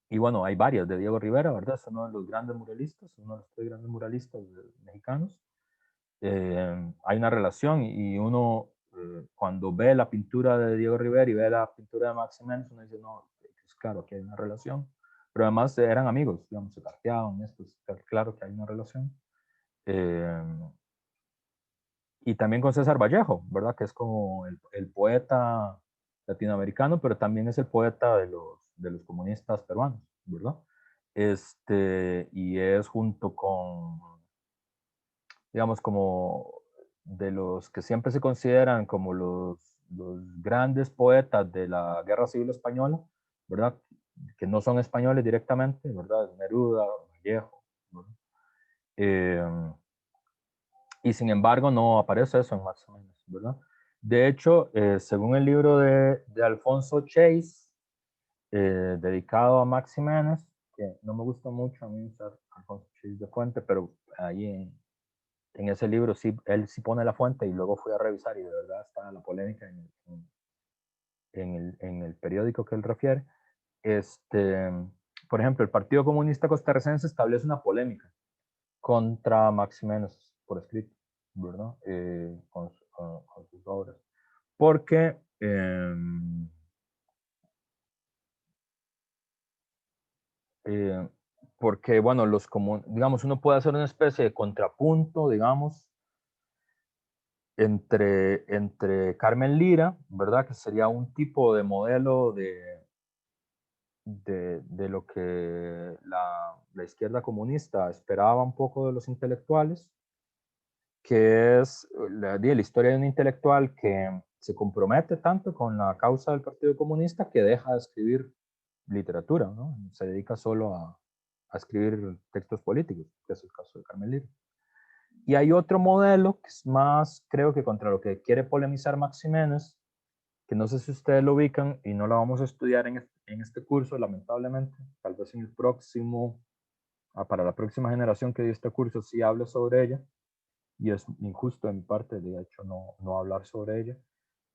[SPEAKER 1] Y bueno, hay varias de Diego Rivera, ¿verdad? Es uno de los grandes muralistas, uno de los 3 grandes muralistas mexicanos. Hay una relación y uno cuando ve la pintura de Diego Rivera y ve la pintura de Max Jiménez, uno dice, no, pues claro que hay una relación. Pero además eran amigos, digamos, se carteaban, esto, claro que hay una relación. Y también con César Vallejo, ¿verdad? Que es como el poeta latinoamericano, pero también es el poeta de los comunistas peruanos, ¿verdad? Y es junto con, digamos, como de los que siempre se consideran como los grandes poetas de la Guerra Civil Española, ¿verdad? Que no son españoles directamente, ¿verdad? Neruda, Vallejo, ¿verdad? Y sin embargo no aparece eso en Max Jiménez, ¿verdad? De hecho, según el libro de Alfonso Chase, dedicado a Max Jiménez, que no me gusta mucho a mí usar Alfonso Chase de fuente, pero ahí en ese libro sí, él sí pone la fuente y luego fui a revisar y de verdad está la polémica en el periódico que él refiere. Por ejemplo, el Partido Comunista Costarricense establece una polémica contra Max Jiménez por escrito, ¿verdad? Con sus obras. Porque, eh, porque bueno, digamos, uno puede hacer una especie de contrapunto, digamos, entre Carmen Lira, ¿verdad? Que sería un tipo de modelo de lo que la izquierda comunista esperaba un poco de los intelectuales, que es la historia de un intelectual que se compromete tanto con la causa del Partido Comunista que deja de escribir literatura, ¿no? Se dedica solo a escribir textos políticos, que es el caso de Carmen Lira. Y hay otro modelo que es más, creo que contra lo que quiere polemizar Max Jiménez, que no sé si ustedes lo ubican y no lo vamos a estudiar en este curso, lamentablemente, tal vez en el próximo, para la próxima generación que dio este curso sí hable sobre ella, y es injusto en mi parte, de hecho, no hablar sobre ella,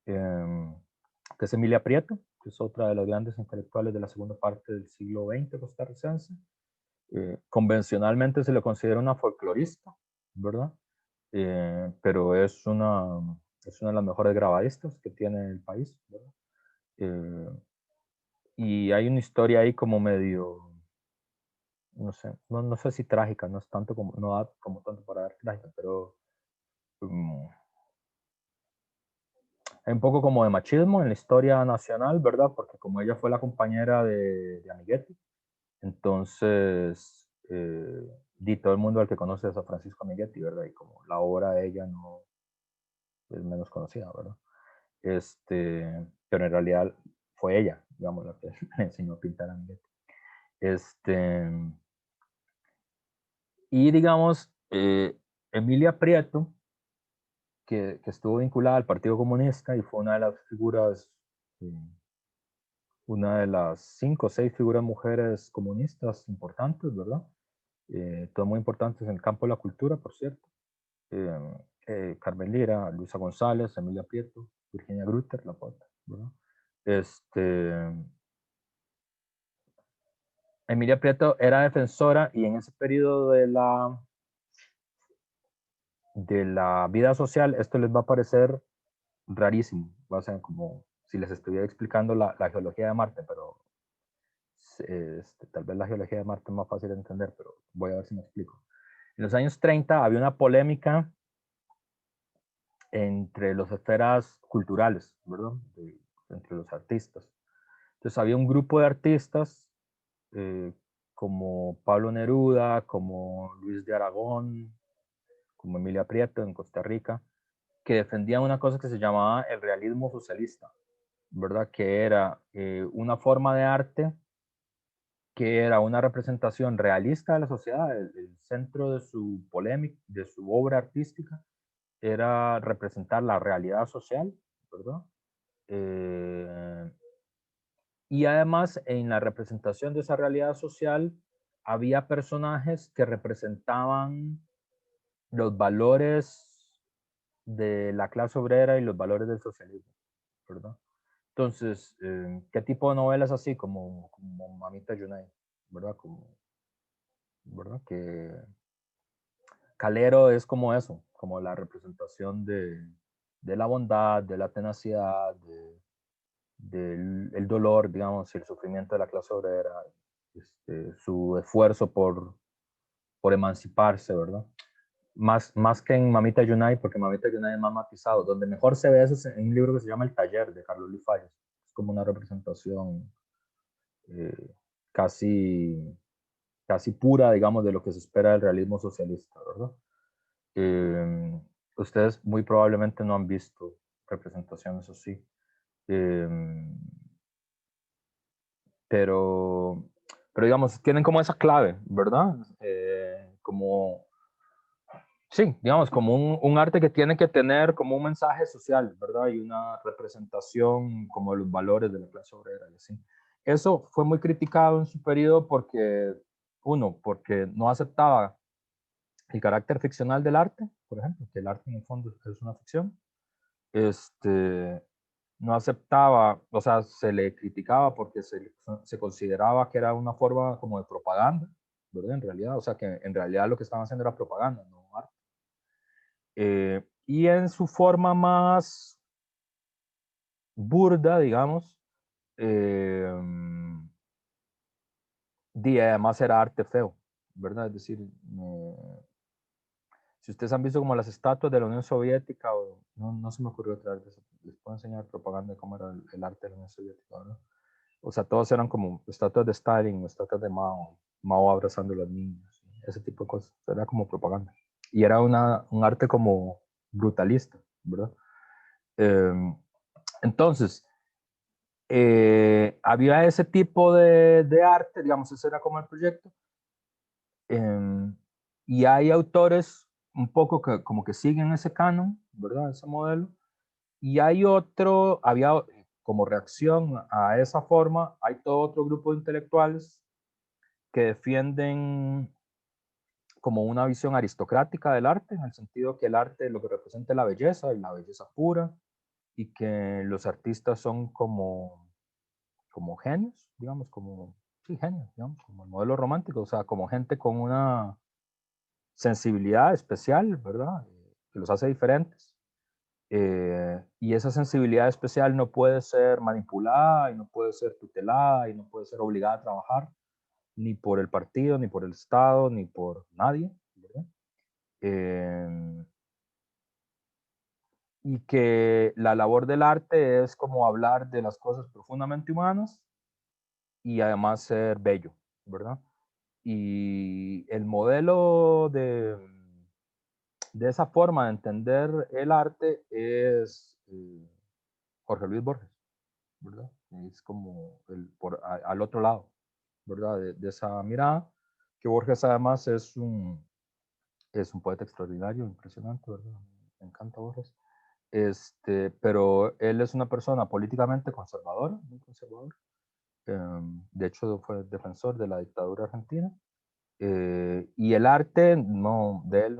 [SPEAKER 1] que es Emilia Prieto, que es otra de las grandes intelectuales de la segunda parte del siglo XX costarricense. Convencionalmente se le considera una folclorista, ¿verdad? Pero es una de las mejores grabadistas que tiene el país, ¿verdad? Y hay una historia ahí como medio, no sé, no sé si trágica, no es tanto como, no da como tanto para ver trágica, pero hay un poco como de machismo en la historia nacional, ¿verdad? Porque como ella fue la compañera de Amiguetti, entonces, todo el mundo al que conoce es a Francisco Amiguetti, ¿verdad? Y como la obra de ella no es menos conocida, ¿verdad? Pero en realidad fue ella, digamos, la que le enseñó a pintar a Amiguetti. Y digamos, Emilia Prieto, que estuvo vinculada al Partido Comunista y fue una de las figuras, una de las 5 o 6 figuras mujeres comunistas importantes, ¿verdad? Todas muy importantes en el campo de la cultura, por cierto. Carmen Lira, Luisa González, Emilia Prieto, Virginia Grutter, la poeta, ¿verdad? Emilia Prieto era defensora y en ese periodo de la vida social, esto les va a parecer rarísimo, va a ser como si les estuviera explicando la geología de Marte, pero tal vez la geología de Marte es más fácil de entender, pero voy a ver si me explico. En los años 30 había una polémica entre las esferas culturales, ¿verdad? Entre los artistas. Entonces había un grupo de artistas como Pablo Neruda, como Luis de Aragón, como Emilia Prieto en Costa Rica, que defendían una cosa que se llamaba el realismo socialista, ¿verdad? Que era una forma de arte que era una representación realista de la sociedad. El centro de su polémica, de su obra artística, era representar la realidad social, ¿verdad? Eh, y además en la representación de esa realidad social había personajes que representaban los valores de la clase obrera y los valores del socialismo, ¿verdad? Entonces, ¿qué tipo de novelas así como Mamita Yunay, ¿verdad? ¿Verdad? Que Calero es como eso, como la representación de la bondad, de la tenacidad, del el dolor, digamos, y el sufrimiento de la clase obrera, su esfuerzo por emanciparse, ¿verdad? Más que en Mamita Yunay, porque Mamita Yunay es más matizado. Donde mejor se ve eso es en un libro que se llama El Taller, de Carlos Luis Falles. Es como una representación eh, casi, casi pura, digamos, de lo que se espera del realismo socialista, ¿verdad? Eh, Ustedes muy probablemente no han visto representaciones así. Eh, pero, pero digamos, tienen como esa clave, ¿verdad? Como, sí, digamos, como un arte que tiene que tener como un mensaje social, ¿verdad? Y una representación como de los valores de la clase obrera y así. Eso fue muy criticado en su periodo porque, uno, porque no aceptaba el carácter ficcional del arte, por ejemplo, que el arte en el fondo es una ficción. Este, no aceptaba, o sea, se le criticaba porque se consideraba que era una forma como de propaganda, ¿verdad? En realidad, o sea, que en realidad lo que estaban haciendo era propaganda, no arte. Y en su forma más burda, digamos, eh, además era arte feo, ¿verdad? Es decir, si ustedes han visto como las estatuas de la Unión Soviética, o, no se me ocurrió otra vez, les puedo enseñar propaganda de cómo era el arte de la Unión Soviética, ¿verdad? O sea, todos eran como estatuas de Stalin, estatuas de Mao, Mao abrazando a los niños, ese tipo de cosas, era como propaganda. Y era un arte como brutalista, ¿verdad? Eh, entonces, había ese tipo de arte, digamos, ese era como el proyecto. Eh, y hay autores un poco que como que siguen ese canon, ¿verdad? Ese modelo. Y hay otro, había como reacción a esa forma, hay todo otro grupo de intelectuales que defienden como una visión aristocrática del arte, en el sentido que el arte lo que representa es la belleza y la belleza pura, y que los artistas son como genios, digamos, como, sí, genios, digamos, como el modelo romántico, o sea, como gente con una sensibilidad especial, ¿verdad? Que los hace diferentes. Y esa sensibilidad especial no puede ser manipulada y no puede ser tutelada y no puede ser obligada a trabajar ni por el partido, ni por el Estado, ni por nadie, ¿verdad? Eh, y que la labor del arte es como hablar de las cosas profundamente humanas y además ser bello, ¿verdad? Y el modelo de esa forma de entender el arte es Jorge Luis Borges, ¿verdad? Es como al otro lado, ¿verdad? De esa mirada, que Borges además es un poeta extraordinario, impresionante, ¿verdad? Me encanta Borges. Pero él es una persona políticamente conservadora, muy conservadora. De hecho, fue defensor de la dictadura argentina. Y el arte no, de él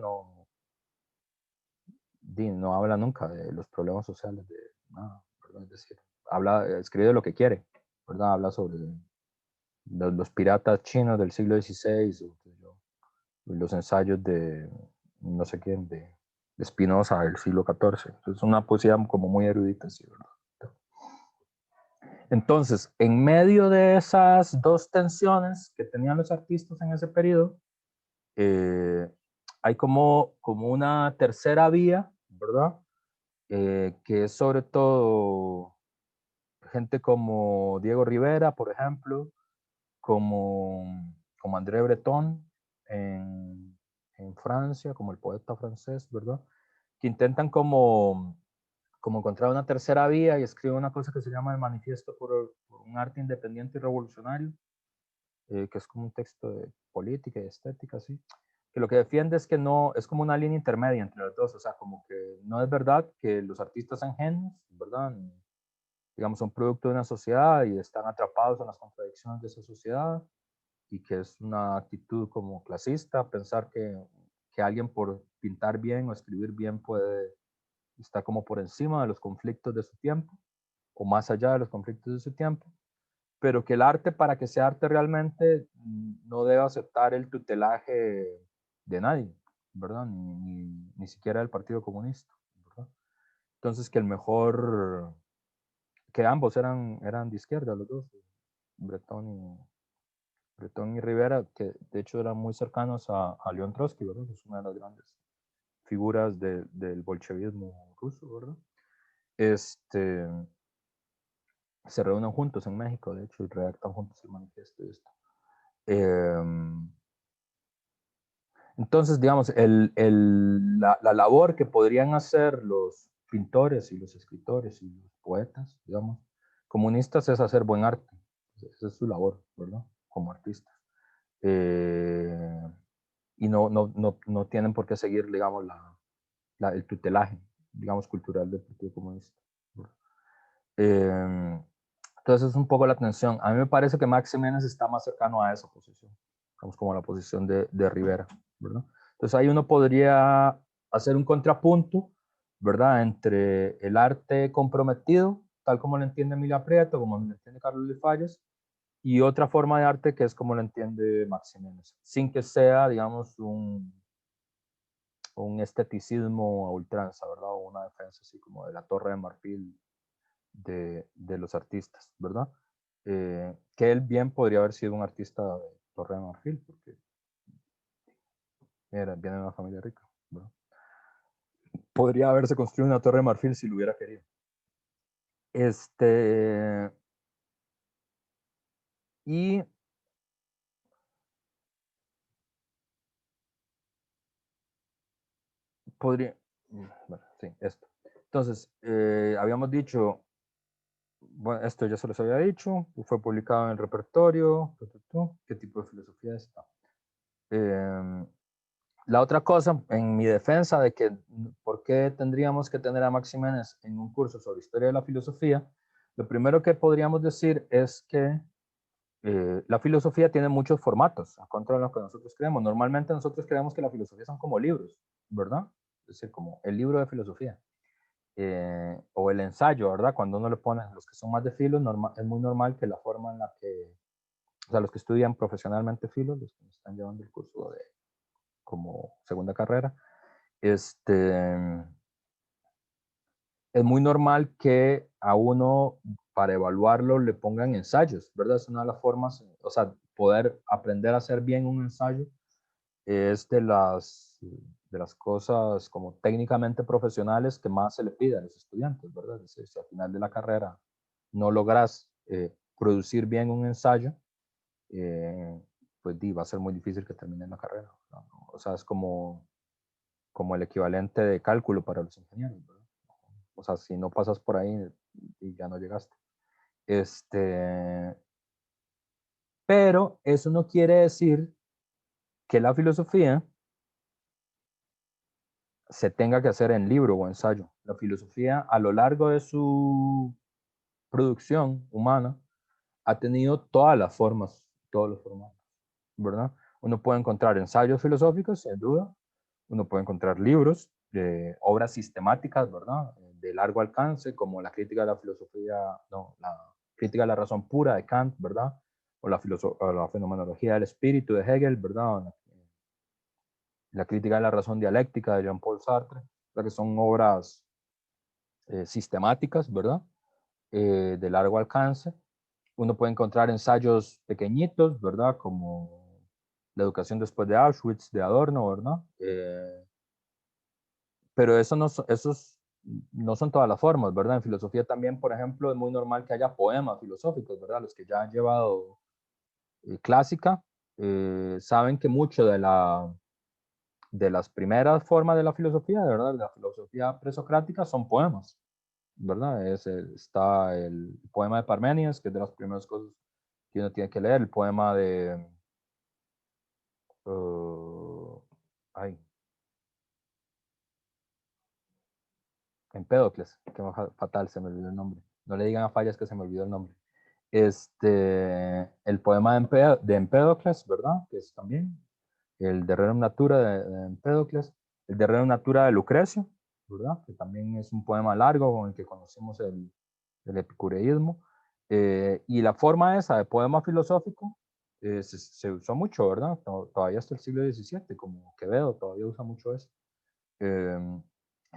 [SPEAKER 1] no habla nunca de los problemas sociales, de nada, ¿verdad? Es decir, escribe de lo que quiere, ¿verdad? Habla sobre los piratas chinos del siglo XVI, los ensayos de no sé quién, de Spinoza del siglo XIV. Es una poesía como muy erudita, sí, ¿verdad? Entonces, en medio de esas dos tensiones que tenían los artistas en ese periodo, hay como una tercera vía, ¿verdad? Que es sobre todo gente como Diego Rivera, por ejemplo, como André Breton en Francia, como el poeta francés, ¿verdad? Que intentan como encontrar una tercera vía y escriben una cosa que se llama el Manifiesto por un arte independiente y revolucionario, que es como un texto de política y estética, así, que lo que defiende es que no, es como una línea intermedia entre los dos, o sea, como que no es verdad que los artistas sean genios, ¿verdad? Digamos, son producto de una sociedad y están atrapados en las contradicciones de esa sociedad, y que es una actitud como clasista, pensar que alguien por pintar bien o escribir bien puede estar como por encima de los conflictos de su tiempo, o más allá de los conflictos de su tiempo, pero que el arte, para que sea arte realmente, no debe aceptar el tutelaje de nadie, ¿verdad? Ni siquiera del Partido Comunista, ¿verdad? Entonces, que el mejor, que ambos eran de izquierda, los dos, Breton y Rivera, que de hecho eran muy cercanos a León Trotsky, ¿verdad? Que es una de las grandes figuras del bolchevismo ruso, ¿verdad? Se reúnen juntos en México, de hecho, y redactan juntos el manifiesto y esto. Entonces, digamos, la labor que podrían hacer los pintores y los escritores y los poetas, digamos, comunistas, es hacer buen arte. Esa es su labor, ¿verdad? Como artistas. Y no tienen por qué seguir, digamos, el tutelaje, digamos, cultural del Partido Comunista. Entonces es un poco la tensión. A mí me parece que Max Jiménez está más cercano a esa posición, digamos, como la posición de Rivera, ¿verdad? Entonces ahí uno podría hacer un contrapunto, ¿verdad?, entre el arte comprometido, tal como lo entiende Emilia Prieto, como lo entiende Carlos Luis Falles, y otra forma de arte que es como lo entiende Max Jiménez, sin que sea, digamos, un esteticismo a ultranza, ¿verdad? O una defensa así como de la Torre de Marfil de los artistas, ¿verdad? Que él bien podría haber sido un artista de Torre de Marfil, porque viene de una familia rica, ¿verdad? Podría haberse construido una Torre de Marfil si lo hubiera querido. Y podría, bueno, sí, esto. Entonces, habíamos dicho, bueno, esto ya se los había dicho, fue publicado en el repertorio, qué tipo de filosofía está. La otra cosa, en mi defensa de que por qué tendríamos que tener a Max Jiménez en un curso sobre historia de la filosofía, lo primero que podríamos decir es que la filosofía tiene muchos formatos, a contra de lo que nosotros creemos. Normalmente nosotros creemos que la filosofía son como libros, ¿verdad? Es decir, como el libro de filosofía. O el ensayo, ¿verdad? Cuando uno le pone, los que son más de filo, es muy normal que la forma en la que, o sea, los que estudian profesionalmente filo, los que están llevando el curso de como segunda carrera, es muy normal que a uno, para evaluarlo, le pongan ensayos, ¿verdad? Es una de las formas, o sea, poder aprender a hacer bien un ensayo es de las cosas como técnicamente profesionales que más se le pide a los estudiantes, ¿verdad? Es decir, si al final de la carrera no logras producir bien un ensayo, pues va a ser muy difícil que terminen la carrera, ¿no? O sea, es como el equivalente de cálculo para los ingenieros, ¿verdad? O sea, si no pasas por ahí y ya no llegaste. Pero eso no quiere decir que la filosofía se tenga que hacer en libro o ensayo. La filosofía, a lo largo de su producción humana, ha tenido todas las formas, todos los formatos, ¿verdad? Uno puede encontrar ensayos filosóficos, sin duda. Uno puede encontrar libros, obras sistemáticas, ¿verdad? De largo alcance, como la crítica de la filosofía, no, la crítica de la razón pura de Kant, ¿verdad? O la fenomenología del espíritu de Hegel, ¿verdad? La crítica de la razón dialéctica de Jean-Paul Sartre, que son obras sistemáticas, ¿verdad? De largo alcance. Uno puede encontrar ensayos pequeñitos, ¿verdad? Como La educación después de Auschwitz, de Adorno, ¿verdad? Pero esos no son todas las formas, ¿verdad? En filosofía también, por ejemplo, es muy normal que haya poemas filosóficos, ¿verdad? Los que ya han llevado clásica, saben que mucho de las primeras formas de la filosofía, de verdad, de la filosofía presocrática, son poemas, ¿verdad? Está el poema de Parménides, que es de las primeras cosas que uno tiene que leer, el poema de... ay, Empédocles, que fatal, se me olvidó el nombre. No le digan a Fallas que se me olvidó el nombre. El poema de Empédocles, ¿verdad? Que es también el De Rerum Natura de Empédocles, el De Rerum Natura de Lucrecio, ¿verdad? Que también es un poema largo con el que conocemos el epicureísmo. Y la forma esa de poema filosófico se usó mucho, ¿verdad? Todavía hasta el siglo XVII, como Quevedo todavía usa mucho eso.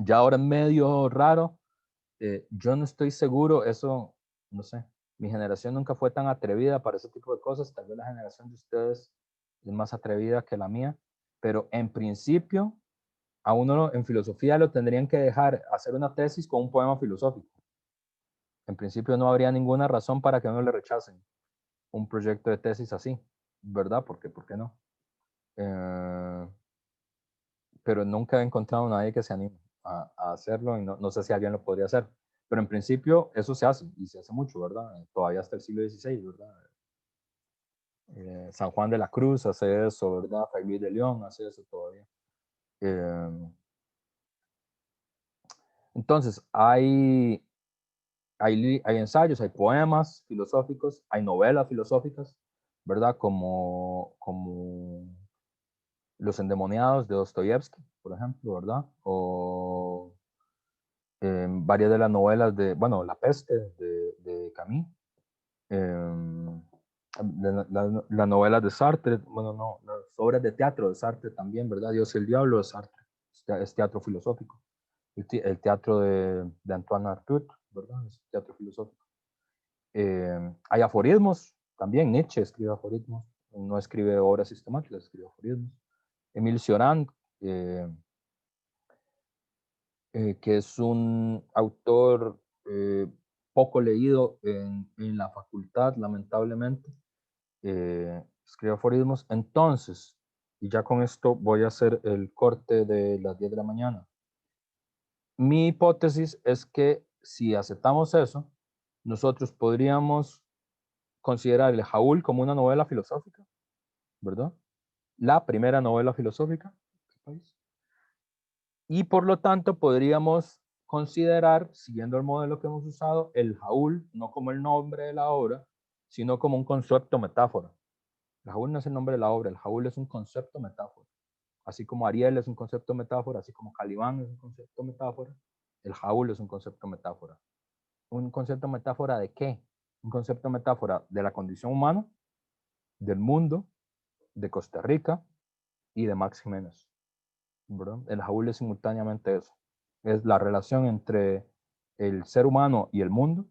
[SPEAKER 1] Ya ahora es medio raro. Yo no estoy seguro, eso, no sé, mi generación nunca fue tan atrevida para ese tipo de cosas, tal vez la generación de ustedes es más atrevida que la mía, pero en principio a uno en filosofía lo tendrían que dejar hacer una tesis con un poema filosófico. En principio no habría ninguna razón para que a uno le rechacen un proyecto de tesis así, ¿verdad? Porque, ¿por qué no? Pero nunca he encontrado a nadie que se anime a hacerlo y no sé si alguien lo podría hacer. Pero en principio eso se hace y se hace mucho, ¿verdad? Todavía hasta el siglo XVI, ¿verdad? San Juan de la Cruz hace eso, ¿verdad? Fray Luis de León hace eso todavía. Entonces, hay ensayos, hay poemas filosóficos, hay novelas filosóficas, ¿verdad? Como Los Endemoniados de Dostoyevsky, por ejemplo, ¿verdad? O varias de las novelas de, bueno, La Peste de Camus, las novelas de Sartre, bueno, no, las obras de teatro de Sartre también, ¿verdad? Dios y el Diablo de Sartre, es teatro filosófico. El teatro de Antoine Artaud, ¿verdad? Es teatro filosófico. Hay aforismos, también Nietzsche escribe aforismos, no escribe obras sistemáticas, escribe aforismos. Emile Cioran, que es un autor poco leído en la facultad, lamentablemente, escribe aforismos. Entonces, y ya con esto voy a hacer el corte de las 10 de la mañana. Mi hipótesis es que si aceptamos eso, nosotros podríamos considerar el Jaúl como una novela filosófica, ¿verdad? La primera novela filosófica. Y por lo tanto podríamos considerar, siguiendo el modelo que hemos usado, el Jaúl no como el nombre de la obra, sino como un concepto metáfora. El Jaúl no es el nombre de la obra, el Jaúl es un concepto metáfora. Así como Ariel es un concepto metáfora, así como Calibán es un concepto metáfora, el Jaúl es un concepto metáfora. ¿Un concepto metáfora de qué? Un concepto metáfora de la condición humana, del mundo, de Costa Rica y de Max Jiménez, ¿verdad? El Jaúl es simultáneamente eso. Es la relación entre el ser humano y el mundo,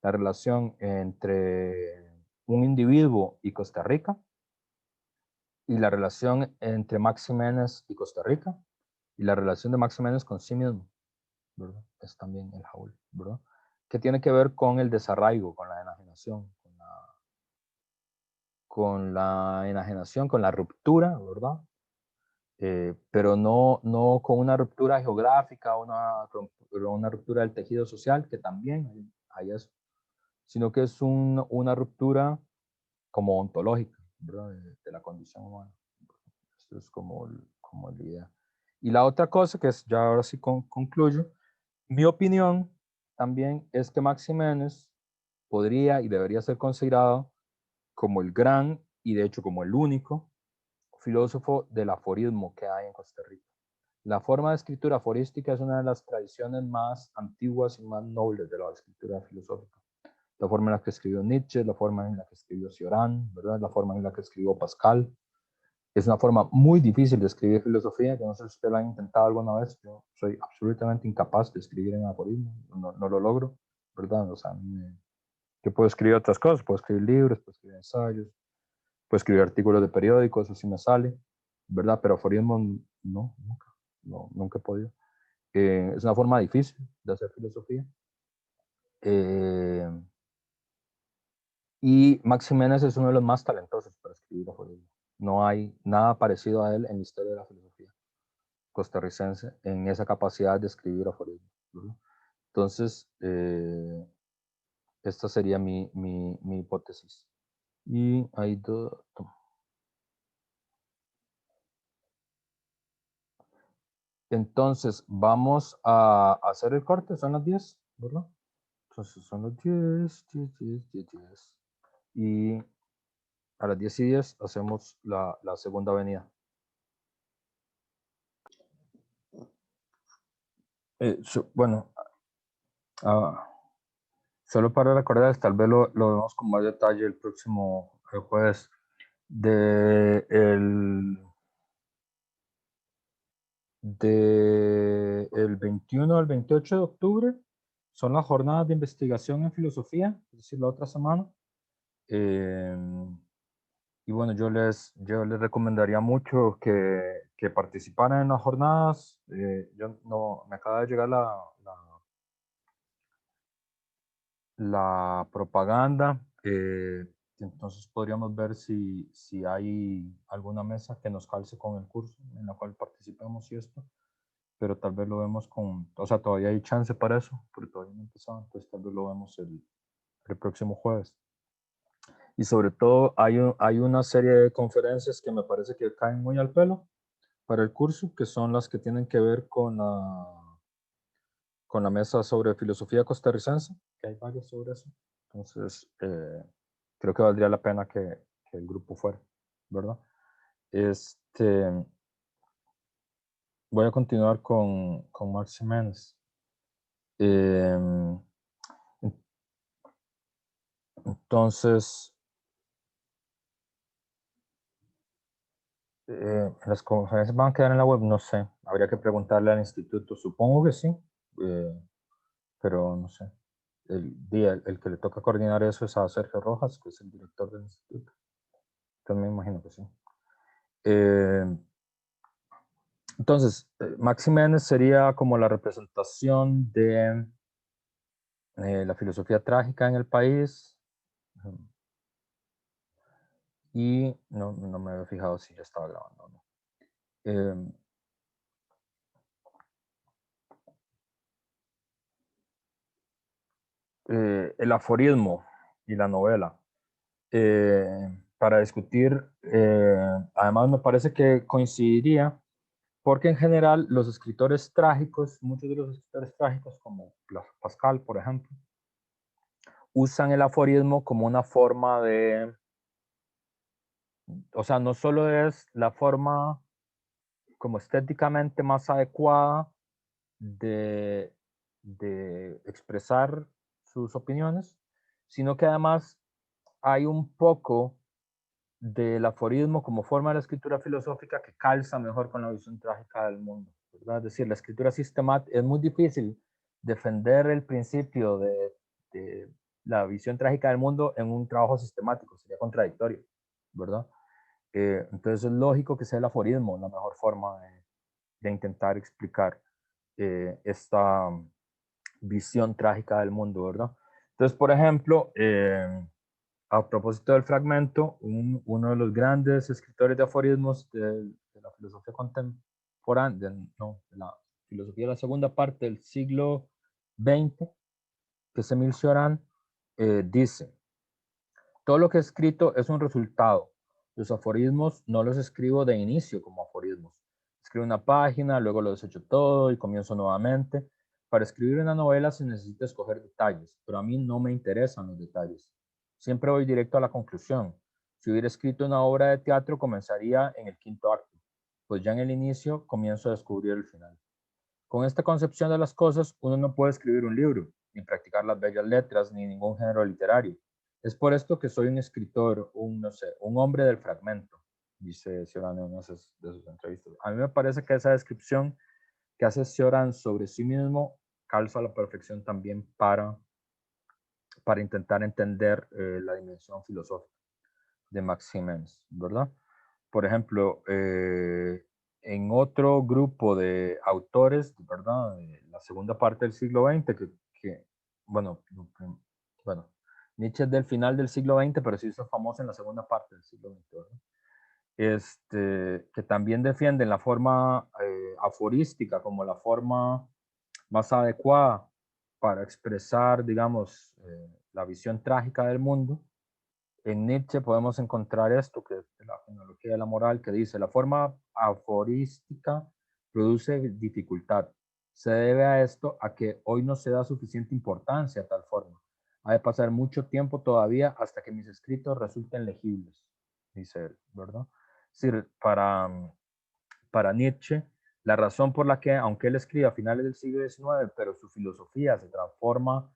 [SPEAKER 1] la relación entre un individuo y Costa Rica, y la relación entre Max Jiménez y Costa Rica, y la relación de Max Jiménez con sí mismo, ¿verdad? Es también el Jaúl, ¿verdad? Que tiene que ver con el desarraigo, con la enajenación, con la ruptura, ¿verdad? Pero no con una ruptura geográfica, una ruptura del tejido social, que también hay eso, sino que es una ruptura como ontológica, ¿verdad? De la condición humana. Esto es como la idea. Y la otra cosa, que es, ya ahora sí concluyo, mi opinión también es que Max Jiménez podría y debería ser considerado como el gran y de hecho como el único filósofo del aforismo que hay en Costa Rica. La forma de escritura aforística es una de las tradiciones más antiguas y más nobles de la escritura filosófica. La forma en la que escribió Nietzsche, la forma en la que escribió Cioran, ¿verdad? La forma en la que escribió Pascal. Es una forma muy difícil de escribir filosofía. Yo no sé si usted lo ha intentado alguna vez. Yo soy absolutamente incapaz de escribir en aforismo. No lo logro, ¿verdad? O sea, yo puedo escribir otras cosas, puedo escribir libros, puedo escribir ensayos, puedo escribir artículos de periódicos, eso sí me sale, ¿verdad? Pero aforismo no, nunca he podido. Es una forma difícil de hacer filosofía. Y Max Jiménez es uno de los más talentosos para escribir aforismos. No hay nada parecido a él en la historia de la filosofía costarricense en esa capacidad de escribir aforismos, ¿verdad? Entonces, esta sería mi hipótesis. Y hay dos. Entonces, vamos a hacer el corte, son las 10, ¿verdad? Entonces, son las 10, 10, 10, 10, 10. Y a las 10 y 10 hacemos la segunda avenida. Bueno, solo para recordar, tal vez lo vemos con más detalle el próximo jueves. El 21 al 28 de octubre son las jornadas de investigación en filosofía, es decir, la otra semana. Y bueno, yo les recomendaría mucho que participaran en las jornadas. Yo no, me acaba de llegar la propaganda. Entonces podríamos ver si hay alguna mesa que nos calce con el curso en la cual participemos y esto. Pero tal vez lo vemos o sea, todavía hay chance para eso, pero todavía no ha empezado, entonces tal vez lo vemos el próximo jueves. Y sobre todo hay una serie de conferencias que me parece que caen muy al pelo para el curso, que son las que tienen que ver con la mesa sobre filosofía costarricense, que hay varias sobre eso. Entonces, creo que valdría la pena que el grupo fuera, ¿verdad? Voy a continuar con Marx Jiménez. Entonces, las conferencias van a quedar en la web, no sé. Habría que preguntarle al instituto. Supongo que sí, pero no sé. El que le toca coordinar eso es a Sergio Rojas, que es el director del instituto. Entonces me imagino que sí. Entonces, Max Jiménez sería como la representación de la filosofía trágica en el país. Y no me había fijado si ya estaba grabando o no. El aforismo y la novela. Para discutir, además me parece que coincidiría, porque en general los escritores trágicos, muchos de los escritores trágicos, como Pascal, por ejemplo, usan el aforismo como una forma de, o sea, no solo es la forma como estéticamente más adecuada de expresar sus opiniones, sino que además hay un poco del aforismo como forma de la escritura filosófica que calza mejor con la visión trágica del mundo, ¿verdad? Es decir, la escritura sistemática, es muy difícil defender el principio de la visión trágica del mundo en un trabajo sistemático, sería contradictorio, ¿verdad? Entonces es lógico que sea el aforismo la mejor forma de intentar explicar esta visión trágica del mundo, ¿verdad? Entonces, por ejemplo, a propósito del fragmento, uno de los grandes escritores de aforismos de la filosofía contemporánea, de la filosofía de la segunda parte del siglo XX, que es Emile Cioran, dice, todo lo que he escrito es un resultado. Los aforismos no los escribo de inicio como aforismos. Escribo una página, luego lo desecho todo y comienzo nuevamente. Para escribir una novela se necesita escoger detalles, pero a mí no me interesan los detalles. Siempre voy directo a la conclusión. Si hubiera escrito una obra de teatro, comenzaría en el quinto acto, pues ya en el inicio comienzo a descubrir el final. Con esta concepción de las cosas, uno no puede escribir un libro, ni practicar las bellas letras, ni ningún género literario. Es por esto que soy un escritor, no sé, un hombre del fragmento, dice Cioran en una de sus entrevistas. A mí me parece que esa descripción que hace Cioran sobre sí mismo calza a la perfección también para intentar entender la dimensión filosófica de Max Jiménez, ¿verdad? Por ejemplo, en otro grupo de autores, ¿verdad? De la segunda parte del siglo XX, bueno, Nietzsche es del final del siglo XX, pero se hizo famoso en la segunda parte del siglo XX, ¿verdad? Que también defienden la forma aforística como la forma más adecuada para expresar, digamos, la visión trágica del mundo. En Nietzsche podemos encontrar esto, que es la genealogía de la moral, que dice, la forma aforística produce dificultad. Se debe a esto a que hoy no se da suficiente importancia a tal forma. Ha de pasar mucho tiempo todavía hasta que mis escritos resulten legibles, dice él, ¿verdad? Es decir, para Nietzsche, la razón por la que, aunque él escribe a finales del siglo XIX, pero su filosofía se transforma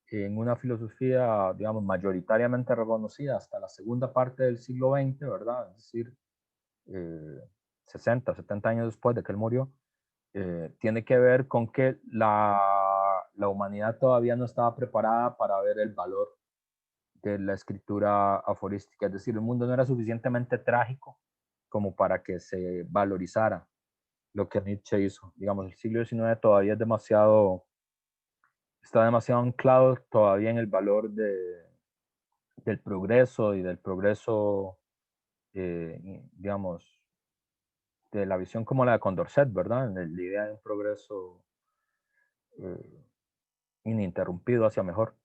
[SPEAKER 1] en una filosofía, digamos, mayoritariamente reconocida hasta la segunda parte del siglo XX, ¿verdad? Es decir, 60, 70 años después de que él murió, tiene que ver con que la humanidad todavía no estaba preparada para ver el valor de la escritura aforística. Es decir, el mundo no era suficientemente trágico como para que se valorizara lo que Nietzsche hizo. Digamos, el siglo XIX todavía es demasiado, está demasiado anclado todavía en el valor del progreso y del progreso, digamos, de la visión como la de Condorcet, ¿verdad? La idea de un progreso eh, ininterrumpido hacia mejor.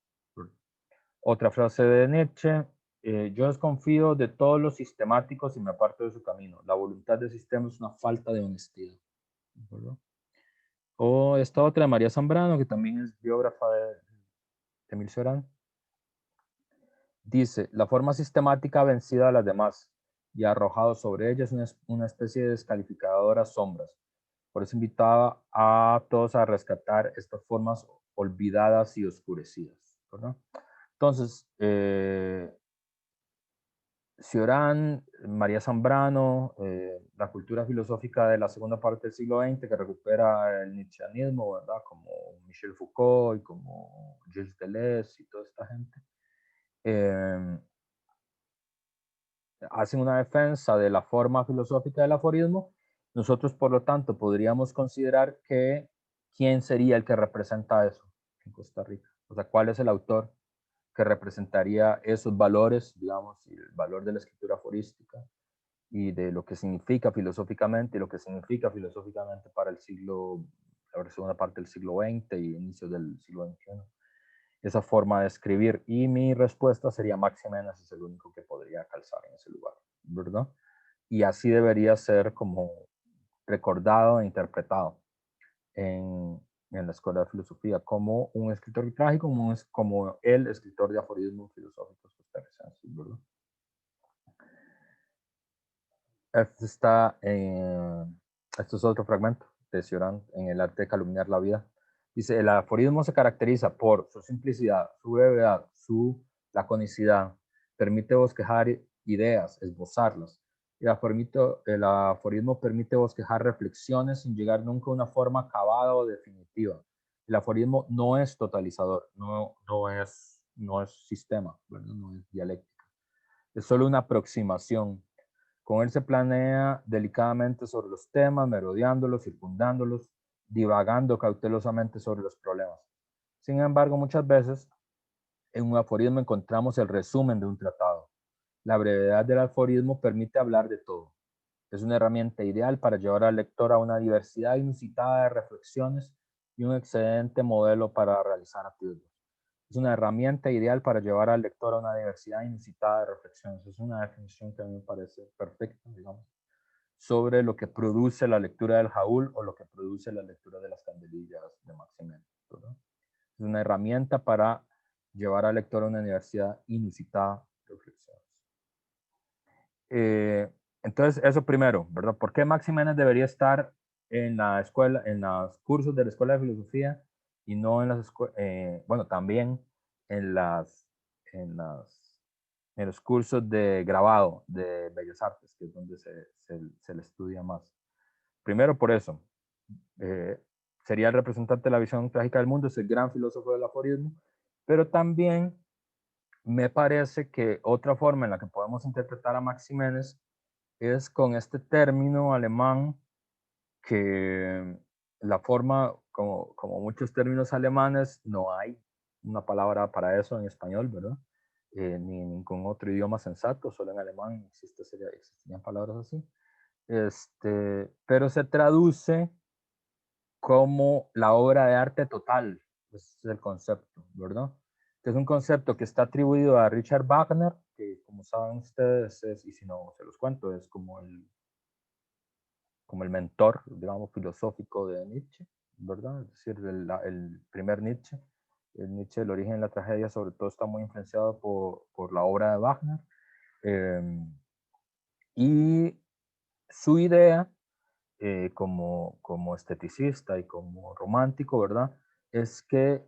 [SPEAKER 1] Otra frase de Nietzsche, yo desconfío de todos los sistemáticos y me aparto de su camino. La voluntad del sistema es una falta de honestidad, ¿verdad? O esta otra de María Zambrano, que también es biógrafa de Emil Cioran, dice, la forma sistemática ha vencido a las demás y ha arrojado sobre ellas una especie de descalificadoras sombras. Por eso invitaba a todos a rescatar estas formas olvidadas y oscurecidas, ¿verdad? Entonces, Cioran, María Zambrano, la cultura filosófica de la segunda parte del siglo XX que recupera el nietzscheanismo, ¿verdad? Como Michel Foucault y como Gilles Deleuze y toda esta gente. Hacen una defensa de la forma filosófica del aforismo. Nosotros, por lo tanto, podríamos considerar que quién sería el que representa eso en Costa Rica. O sea, cuál es el autor que representaría esos valores, digamos, y el valor de la escritura aforística y de lo que significa filosóficamente y lo que significa filosóficamente para el siglo, la segunda parte del siglo XX y inicios del siglo XXI. Esa forma de escribir. Y mi respuesta sería Maximenes es el único que podría calzar en ese lugar, ¿verdad? Y así debería ser como recordado e interpretado en la escuela de filosofía, como un escritor trágico, como el escritor de aforismos filosóficos costarricenses, ¿verdad? Este está esto es otro fragmento de Cioran en El arte de calumniar la vida. Dice, el aforismo se caracteriza por su simplicidad, su brevedad, su laconicidad, permite bosquejar ideas, esbozarlas. El aforismo permite bosquejar reflexiones sin llegar nunca a una forma acabada o definitiva. El aforismo no es totalizador, no es sistema, ¿verdad? No es dialéctica. Es solo una aproximación. Con él se planea delicadamente sobre los temas, merodeándolos, circundándolos, divagando cautelosamente sobre los problemas. Sin embargo, muchas veces en un aforismo encontramos el resumen de un tratado. La brevedad del aforismo permite hablar de todo. Es una herramienta ideal para llevar al lector a una diversidad inusitada de reflexiones y un excelente modelo para realizar actividades. Es una herramienta ideal para llevar al lector a una diversidad inusitada de reflexiones. Es una definición que a mí me parece perfecta, digamos, sobre lo que produce la lectura del Jaúl o lo que produce la lectura de las candelillas de Maximen. Es una herramienta para llevar al lector a una diversidad inusitada de reflexiones. Entonces, eso primero, ¿verdad? ¿Por qué Maximénez debería estar en la escuela, en los cursos de la Escuela de Filosofía y no en las bueno, también en en los cursos de grabado de Bellas Artes, que es donde se le estudia más? Primero por eso, eh, sería el representante de la visión trágica del mundo, es el gran filósofo del aforismo, pero también me parece que otra forma en la que podemos interpretar a Maximénez es con este término alemán que la forma, como muchos términos alemanes, no hay una palabra para eso en español, ¿verdad? ni en ningún otro idioma sensato, solo en alemán existían palabras así. Pero se traduce como la obra de arte total. Ese es el concepto, ¿verdad? Que es un concepto que está atribuido a Richard Wagner, que como saben ustedes, y si no se los cuento, es como el mentor, digamos, filosófico de Nietzsche, ¿verdad? Es decir, el primer Nietzsche. El Nietzsche, el origen de la tragedia, sobre todo está muy influenciado por la obra de Wagner. Y su idea, como esteticista y como romántico, ¿verdad? Es que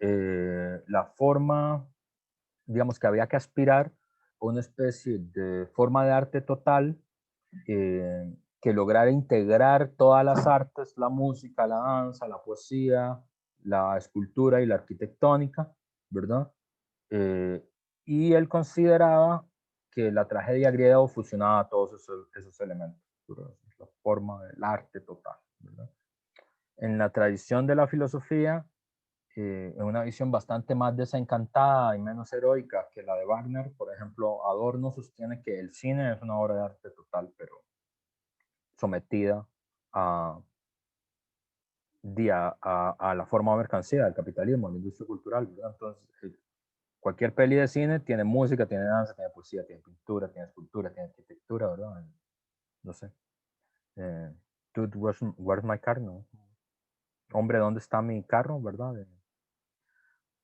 [SPEAKER 1] la forma, digamos que había que aspirar a una especie de forma de arte total que lograra integrar todas las artes, la música, la danza, la poesía, la escultura y la arquitectónica, ¿verdad? Eh, y él consideraba que la tragedia griega fusionaba todos esos elementos, ¿verdad? La forma del arte total, ¿verdad? En la tradición de la filosofía, en una visión bastante más desencantada y menos heroica que la de Wagner, por ejemplo, Adorno sostiene que el cine es una obra de arte total, pero sometida a, a la forma de mercancía del capitalismo, a la industria cultural, ¿verdad? Entonces, cualquier peli de cine tiene música, tiene danza, tiene poesía, tiene pintura, tiene escultura, tiene arquitectura, ¿verdad? No sé. Dude, where's my car? No. Hombre, ¿dónde está mi carro? ¿Verdad?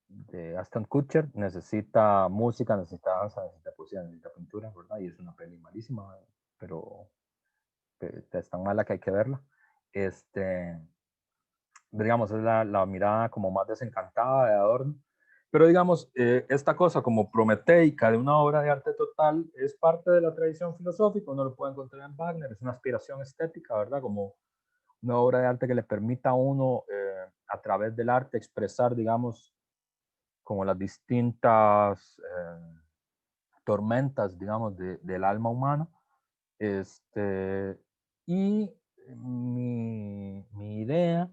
[SPEAKER 1] De Aston Kutcher. Necesita música, necesita danza, necesita poesía, necesita pintura, ¿verdad? Y es una peli malísima, pero es tan mala que hay que verla. Digamos, es la mirada como más desencantada de Adorno. Pero digamos, esta cosa como prometeica de una obra de arte total es parte de la tradición filosófica, uno lo puede encontrar en Wagner, es una aspiración estética, ¿verdad? Como una obra de arte que le permita a uno, a través del arte, expresar, digamos, como las distintas tormentas, digamos, del alma humana. Y mi idea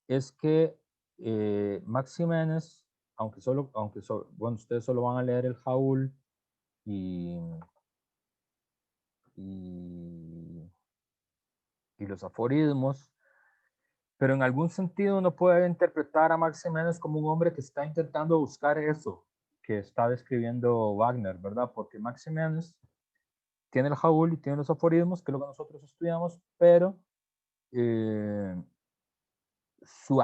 [SPEAKER 1] es que Max Jiménez, bueno, ustedes solo van a leer el Jaúl y, y, y los aforismos, pero en algún sentido uno puede interpretar a Max Jiménez como un hombre que está intentando buscar eso que está describiendo Wagner, ¿verdad? Porque Max Jiménez tiene el Jaúl y tiene los aforismos, que es lo que nosotros estudiamos, pero eh, su,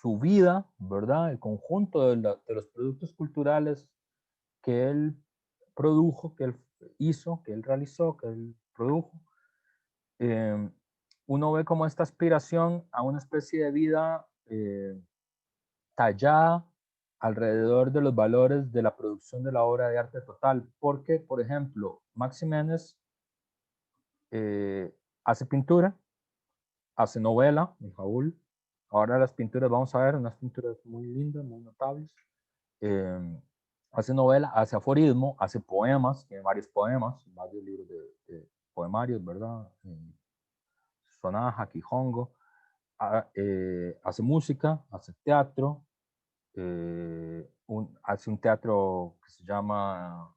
[SPEAKER 1] su vida, ¿verdad? El conjunto de los productos culturales que él produjo, que él hizo, que él realizó, que él produjo, eh, uno ve como esta aspiración a una especie de vida tallada alrededor de los valores de la producción de la obra de arte total. Porque, por ejemplo, Max Jiménez hace pintura, hace novela, en Jaúl. Ahora las pinturas, vamos a ver, unas pinturas muy lindas, muy notables. Hace novela, hace aforismo, hace poemas, tiene varios poemas, varios libros de poemarios, ¿verdad? Sonaja, Quijongo. Hace música, hace teatro, hace un teatro que se llama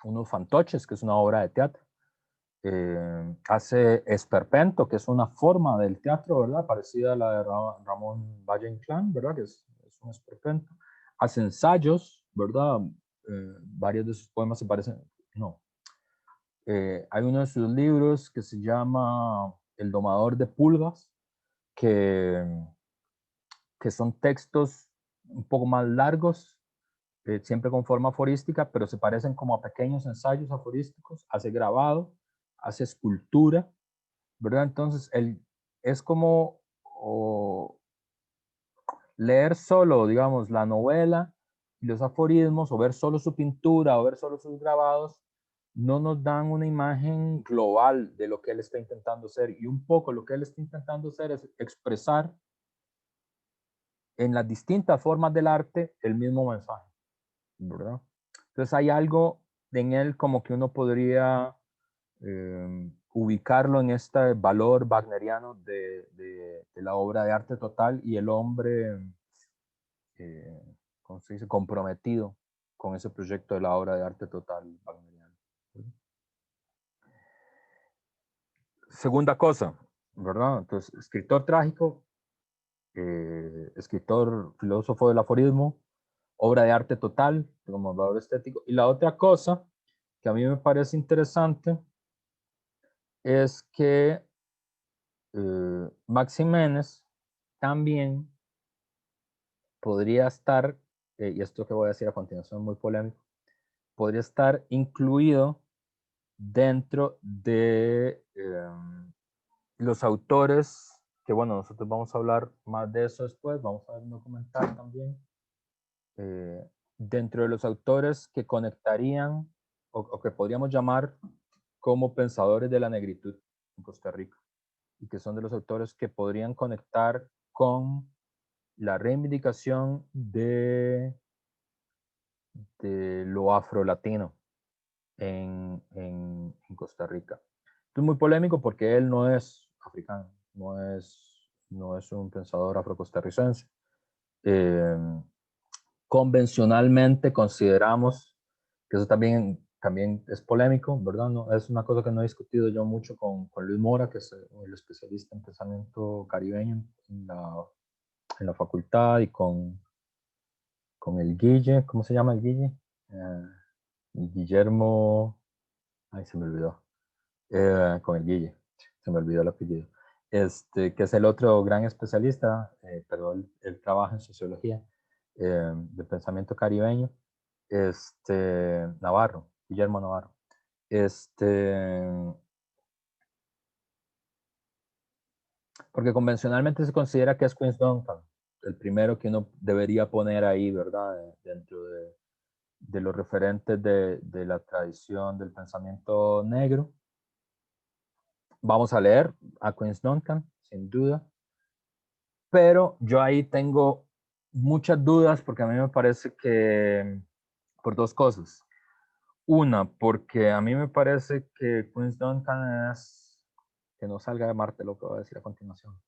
[SPEAKER 1] Unos fantoches, que es una obra de teatro. Hace esperpento, que es una forma del teatro, ¿verdad? Parecida a la de Ramón Valle Inclán, ¿verdad? Que es un esperpento. Hace ensayos, ¿verdad? Varios de sus poemas se parecen, no. Hay uno de sus libros que se llama El domador de pulgas, que, que son textos un poco más largos, siempre con forma aforística, pero se parecen como a pequeños ensayos aforísticos. Hace grabado, hace escultura, ¿verdad? Entonces, es como leer solo, digamos, la novela y los aforismos, o ver solo su pintura, o ver solo sus grabados, no nos dan una imagen global de lo que él está intentando hacer. Y un poco lo que él está intentando hacer es expresar en las distintas formas del arte el mismo mensaje, ¿verdad? Entonces hay algo en él como que uno podría ubicarlo en este valor wagneriano de la obra de arte total y el hombre, ¿cómo se dice?, comprometido con ese proyecto de la obra de arte total wagneriana. Segunda cosa, ¿verdad? Entonces, escritor trágico, escritor, filósofo del aforismo, obra de arte total, como valor estético. Y la otra cosa que a mí me parece interesante es que Max Jiménez también podría estar, y esto que voy a decir a continuación es muy polémico, podría estar incluido dentro de los autores, que bueno, nosotros vamos a hablar más de eso después, vamos a ver un documental también, dentro de los autores que conectarían o que podríamos llamar como pensadores de la negritud en Costa Rica, y que son de los autores que podrían conectar con la reivindicación de lo afrolatino en Costa Rica. Esto es muy polémico porque él no es africano, no es un pensador afrocostarricense. Convencionalmente consideramos que eso también es polémico, ¿verdad? No, es una cosa que no he discutido yo mucho con Luis Mora, que es el especialista en pensamiento caribeño en la facultad, y con el Guille, ¿cómo se llama el Guille? Guillermo, ay, se me olvidó, con el Guille, se me olvidó el apellido, que es el otro gran especialista, pero él trabaja en sociología de pensamiento caribeño, Navarro, Guillermo Navarro. Porque convencionalmente se considera que es Queen's Duncan, el primero que uno debería poner ahí, ¿verdad? Dentro de los referentes de la tradición del pensamiento negro. Vamos a leer a Queen's Duncan, sin duda. Pero yo ahí tengo muchas dudas porque a mí me parece que, por dos cosas. Una, porque a mí me parece que Queen's Duncan es, que no salga de Marte lo que voy a decir a continuación,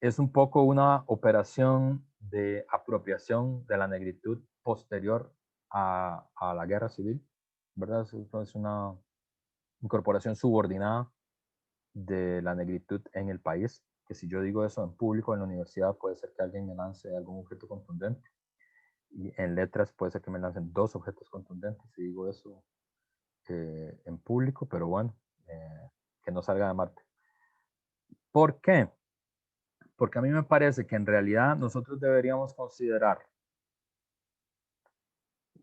[SPEAKER 1] es un poco una operación de apropiación de la negritud posterior a la guerra civil, ¿verdad? Es una incorporación subordinada de la negritud en el país, que si yo digo eso en público en la universidad puede ser que alguien me lance algún objeto contundente, y en letras puede ser que me lancen dos objetos contundentes si digo eso en público, pero bueno, que no salga de Marte. ¿Por qué? Porque a mí me parece que en realidad nosotros deberíamos considerar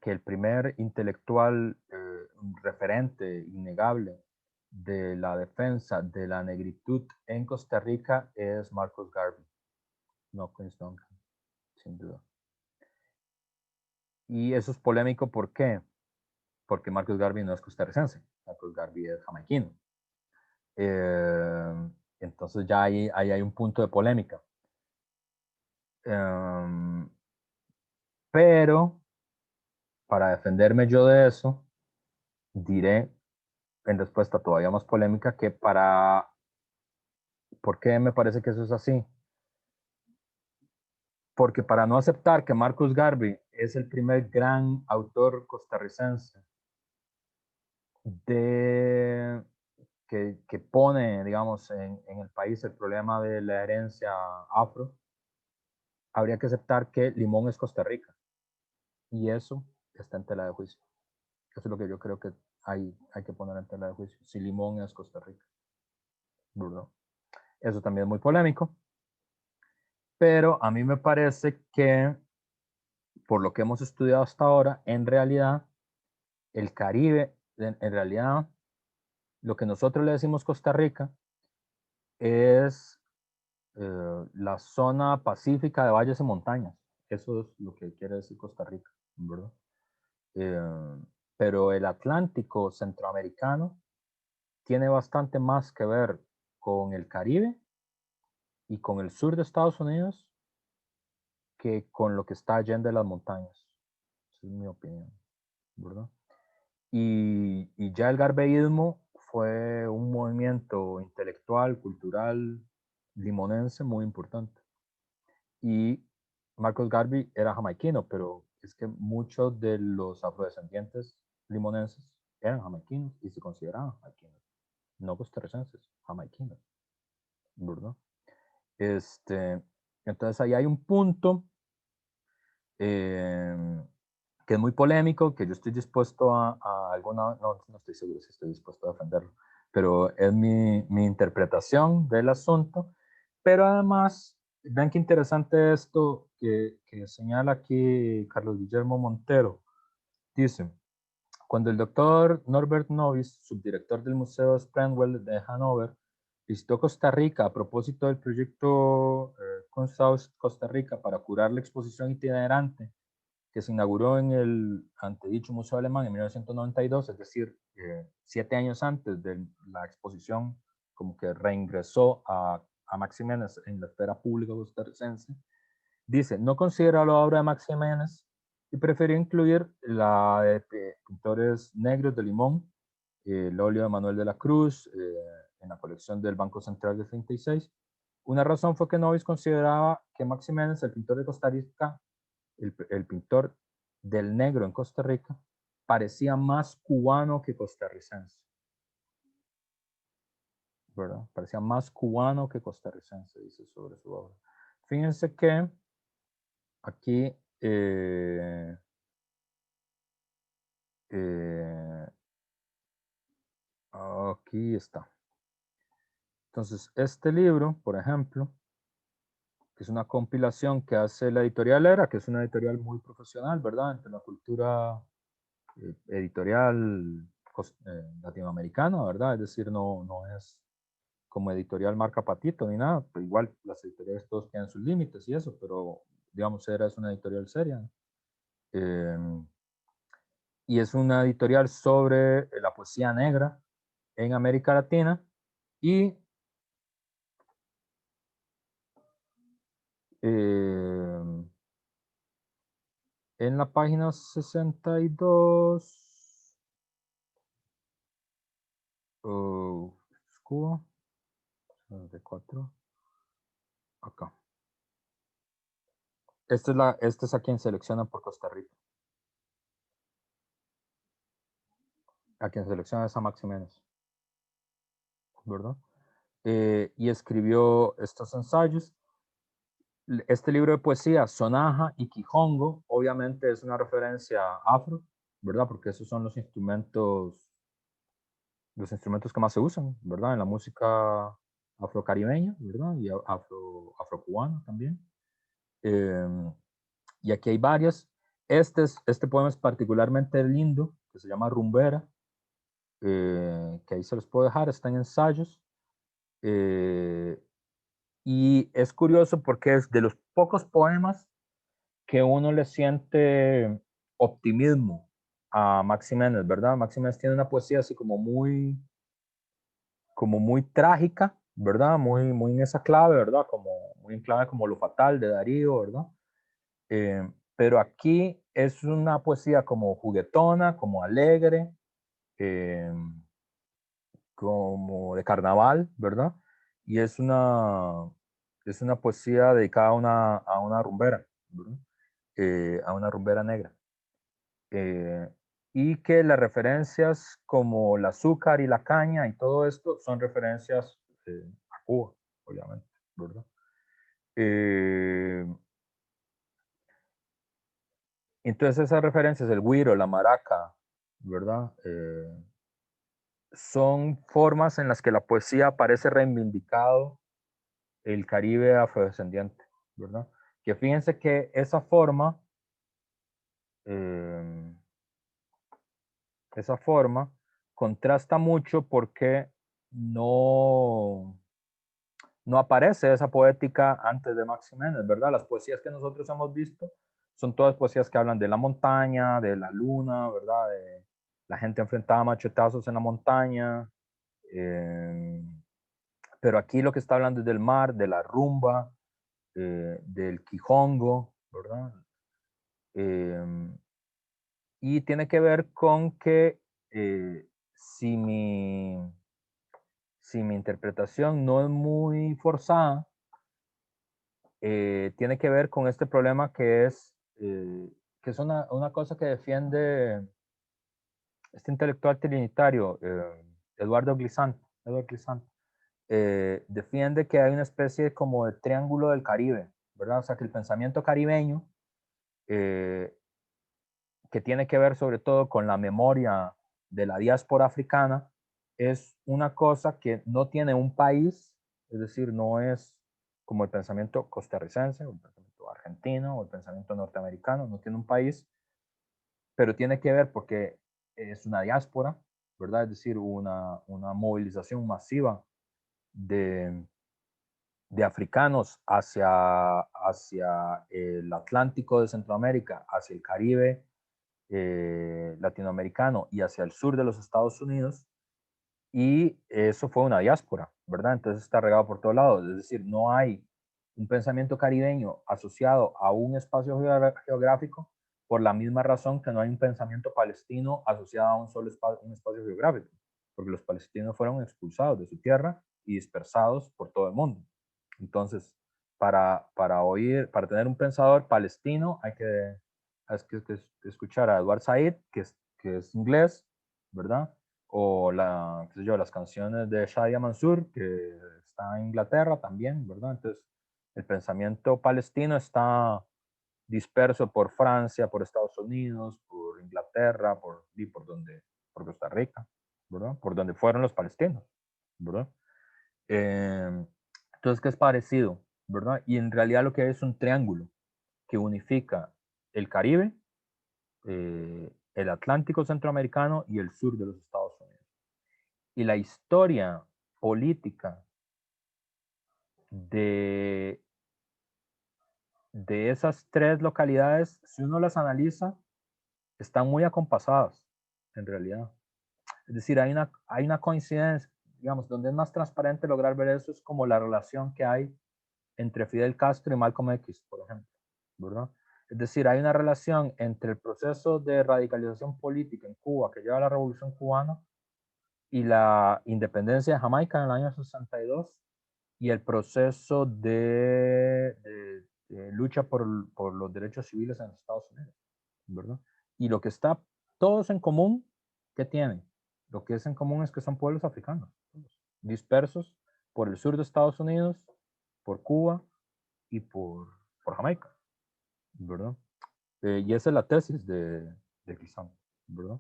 [SPEAKER 1] que el primer intelectual referente innegable de la defensa de la negritud en Costa Rica es Marcus Garvey, no Queen's Duncan, sin duda. Y eso es polémico, ¿por qué? Porque Marcus Garvey no es costarricense, Marcus Garvey es jamaiquino. Entonces ya ahí hay un punto de polémica. Pero para defenderme yo de eso, diré en respuesta todavía más polémica que ¿por qué me parece que eso es así? Porque para no aceptar que Marcus Garvey es el primer gran autor costarricense que pone, digamos, en el país el problema de la herencia afro, habría que aceptar que Limón es Costa Rica. Y eso está en tela de juicio. Eso es lo que yo creo que hay que poner en tela de juicio. Si Limón es Costa Rica. ¿Verdad? Eso también es muy polémico. Pero a mí me parece que, por lo que hemos estudiado hasta ahora, en realidad, el Caribe, en realidad, lo que nosotros le decimos Costa Rica es la zona pacífica de valles y montañas. Eso es lo que quiere decir Costa Rica, ¿verdad? Pero el Atlántico centroamericano tiene bastante más que ver con el Caribe y con el sur de Estados Unidos que con lo que está allá de las montañas. Esa es mi opinión, ¿verdad? Y ya el garveyismo fue un movimiento intelectual, cultural, limonense muy importante. Y Marcos Garvey era jamaiquino, pero es que muchos de los afrodescendientes limonenses eran jamaiquinos y se consideraban jamaiquinos, no costarricenses, jamaiquinos, ¿verdad? Entonces ahí hay un punto que es muy polémico, que yo estoy dispuesto a alguna, no estoy seguro si estoy dispuesto a defenderlo, pero es mi interpretación del asunto. Pero además, vean qué interesante esto que señala aquí Carlos Guillermo Montero. Dice, cuando el doctor Norbert Novis, subdirector del Museo Sprengwell de Hannover, visitó Costa Rica a propósito del proyecto Kunsthaus Costa Rica para curar la exposición itinerante que se inauguró en el antedicho Museo Alemán en 1992, es decir, 7 años antes de la exposición, como que reingresó a Max Jiménez en la esfera pública costarricense. Dice, no considera la obra de Max Jiménez y prefirió incluir la de pintores negros de Limón, el óleo de Manuel de la Cruz, en la colección del Banco Central del 36. Una razón fue que Novis consideraba que Max Jiménez, el pintor de Costa Rica, el pintor del negro en Costa Rica, parecía más cubano que costarricense, ¿verdad? Parecía más cubano que costarricense, dice sobre su obra. Fíjense que aquí aquí está. Entonces, este libro, por ejemplo, que es una compilación que hace la editorial ERA, que es una editorial muy profesional, ¿verdad? Entre la cultura editorial latinoamericana, ¿verdad? Es decir, no es como editorial marca Patito ni nada, pero igual las editoriales todos tienen sus límites y eso, pero digamos, ERA es una editorial seria. Eh, y es una editorial sobre la poesía negra en América Latina y en la página 62, Cuba, 64, acá. Esta es a quien seleccionan por Costa Rica. A quien selecciona es a Max Jiménez, ¿verdad? Y escribió estos ensayos. Este libro de poesía, Sonaja y Quijongo, obviamente es una referencia afro, ¿verdad? Porque esos son los instrumentos que más se usan, ¿verdad? En la música afrocaribeña, ¿verdad? Y afrocubana también. Y aquí hay varias. Este poema es particularmente lindo, que se llama Rumbera, que ahí se los puedo dejar, está en ensayos. Y es curioso porque es de los pocos poemas que uno le siente optimismo a Max Jiménez, ¿verdad? Max Jiménez tiene una poesía así como muy trágica, ¿verdad? Muy en esa clave, ¿verdad? Como muy en clave como lo fatal de Darío, ¿verdad? Pero aquí es una poesía como juguetona, como alegre, eh, como de carnaval, ¿verdad? Y es una poesía dedicada a una rumbera, ¿verdad? A una rumbera negra. Y que las referencias como el azúcar y la caña y todo esto son referencias a Cuba, obviamente, ¿verdad? Entonces esas referencias, el güiro, la maraca, ¿verdad? Son formas en las que la poesía parece reivindicado el Caribe afrodescendiente, ¿verdad? Que fíjense que eh, esa forma contrasta mucho porque no aparece esa poética antes de Max Jiménez, ¿verdad? Las poesías que nosotros hemos visto son todas poesías que hablan de la montaña, de la luna, ¿verdad? De la gente enfrentada a machetazos en la montaña. Eh, pero aquí lo que está hablando es del mar, de la rumba, del quijongo, ¿verdad? Eh, y tiene que ver con que si si mi interpretación no es muy forzada, tiene que ver con este problema que es una cosa que defiende este intelectual trinitario, Eduardo Glissant. Defiende que hay una especie como de triángulo del Caribe, ¿verdad? O sea, que el pensamiento caribeño, que tiene que ver sobre todo con la memoria de la diáspora africana, es una cosa que no tiene un país, es decir, no es como el pensamiento costarricense, o el pensamiento argentino, o el pensamiento norteamericano, no tiene un país, pero tiene que ver porque es una diáspora, ¿verdad? Es decir, una movilización masiva de, de africanos hacia el Atlántico de Centroamérica, hacia el Caribe latinoamericano y hacia el sur de los Estados Unidos, y eso fue una diáspora, ¿verdad? Entonces está regado por todos lados, es decir, no hay un pensamiento caribeño asociado a un espacio geográfico por la misma razón que no hay un pensamiento palestino asociado a un solo un espacio geográfico, porque los palestinos fueron expulsados de su tierra y dispersados por todo el mundo. Entonces, para tener un pensador palestino hay que escuchar a Edward Said, que es inglés, ¿verdad? O qué sé yo, las canciones de Shadia Mansour, que está en Inglaterra también, ¿verdad? Entonces, el pensamiento palestino está disperso por Francia, por Estados Unidos, por Inglaterra, por Costa Rica, ¿verdad? Por donde fueron los palestinos, ¿verdad? Entonces, ¿qué es parecido? ¿Verdad? Y en realidad lo que hay es un triángulo que unifica el Caribe, el Atlántico centroamericano y el sur de los Estados Unidos. Y la historia política de, de esas tres localidades, si uno las analiza, están muy acompasadas, en realidad. Es decir, hay una coincidencia, digamos, donde es más transparente lograr ver eso es como la relación que hay entre Fidel Castro y Malcolm X, por ejemplo, ¿verdad? Es decir, hay una relación entre el proceso de radicalización política en Cuba que lleva a la Revolución Cubana y la independencia de Jamaica en el año 62 y el proceso de lucha por los derechos civiles en los Estados Unidos, ¿verdad? Y lo que está todos en común, ¿qué tienen? Lo que es en común es que son pueblos africanos, dispersos por el sur de Estados Unidos, por Cuba y por Jamaica, ¿verdad? Y esa es la tesis de Glissant, ¿verdad?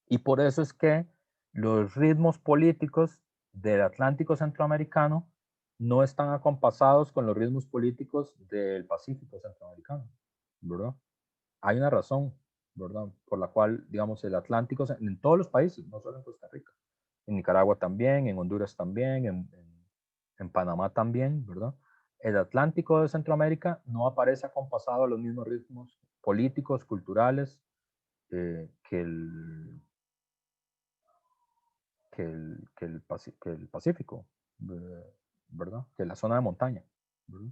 [SPEAKER 1] Y por eso es que los ritmos políticos del Atlántico centroamericano no están acompasados con los ritmos políticos del Pacífico centroamericano, ¿verdad? Hay una razón, ¿verdad? Por la cual, digamos, el Atlántico, en todos los países, no solo en Costa Rica, en Nicaragua también, en Honduras también, en Panamá también, ¿verdad? El Atlántico de Centroamérica no aparece acompasado a los mismos ritmos políticos, culturales, que que el Pacífico, ¿verdad? Que la zona de montaña, ¿verdad?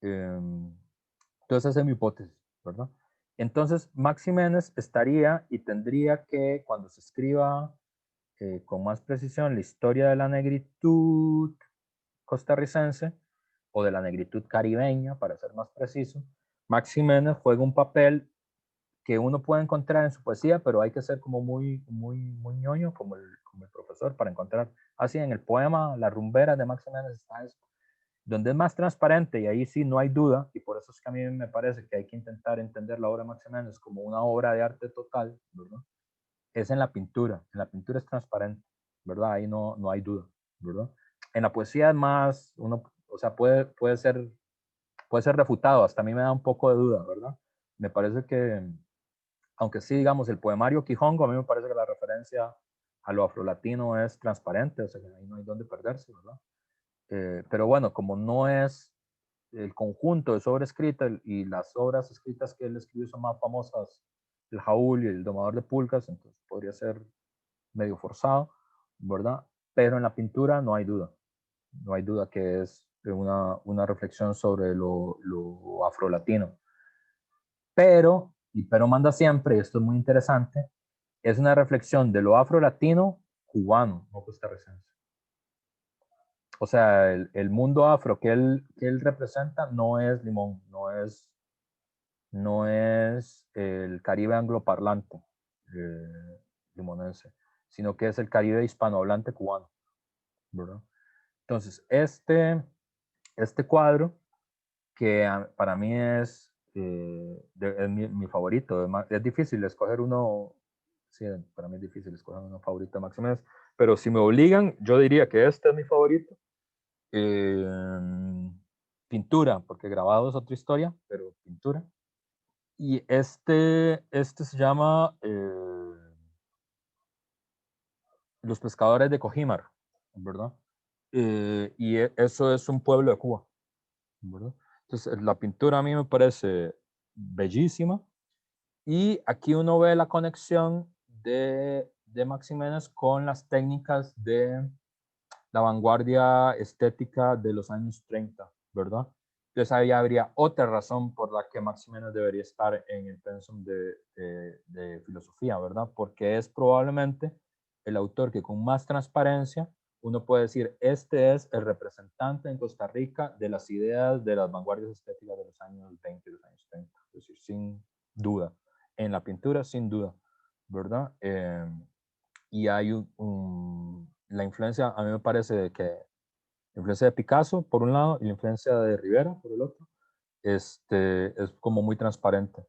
[SPEAKER 1] Entonces esa es mi hipótesis, ¿verdad? Entonces Max Jiménez estaría y tendría que, cuando se escriba con más precisión la historia de la negritud costarricense o de la negritud caribeña, para ser más preciso, Max Jiménez juega un papel que uno puede encontrar en su poesía, pero hay que ser como muy ñoño, como el profesor, para encontrar. Así en el poema La rumbera de Max Jiménez está eso, donde es más transparente, y ahí sí no hay duda, y por eso es que a mí me parece que hay que intentar entender la obra de Max Jiménez como una obra de arte total, ¿verdad? Es en la pintura es transparente, ¿verdad? Ahí no hay duda, ¿verdad? En la poesía es más, o sea, puede ser refutado, hasta a mí me da un poco de duda, ¿verdad? Me parece que, aunque sí, digamos, el poemario Quijongo, a mí me parece que la referencia a lo afrolatino es transparente, o sea, que ahí no hay dónde perderse, ¿verdad? Pero bueno, como no es el conjunto de su obra escrita y las obras escritas que él escribió son más famosas, El Jaúl y El Domador de Pulgas, entonces podría ser medio forzado, ¿verdad? Pero en la pintura no hay duda que es una reflexión sobre lo afrolatino. Pero manda siempre, y esto es muy interesante, es una reflexión de lo afrolatino cubano, no costarricense. o sea, el mundo afro que él representa no es Limón, no es el Caribe angloparlante limonense, sino que es el Caribe hispanohablante cubano, ¿verdad? Entonces, este cuadro, que para mí es mi favorito, es difícil escoger uno, sí, para mí es difícil escoger uno favorito de Maximenes, pero si me obligan, yo diría que este es mi favorito. Pintura, porque grabado es otra historia, pero pintura. Y este se llama Los Pescadores de Cojimar, ¿verdad? Y eso es un pueblo de Cuba, ¿verdad? Entonces, la pintura a mí me parece bellísima. Y aquí uno ve la conexión de Maximenes con las técnicas de la vanguardia estética de los años 30, ¿verdad? Entonces ahí habría otra razón por la que Maximenes debería estar en el pensum de filosofía, ¿verdad? Porque es probablemente el autor que con más transparencia uno puede decir, este es el representante en Costa Rica de las ideas de las vanguardias estéticas de los años 20 y los años 30. Es decir, sin duda. En la pintura, sin duda, ¿verdad? Y hay la influencia, a mí me parece que la influencia de Picasso, por un lado, y la influencia de Rivera, por el otro, es como muy transparente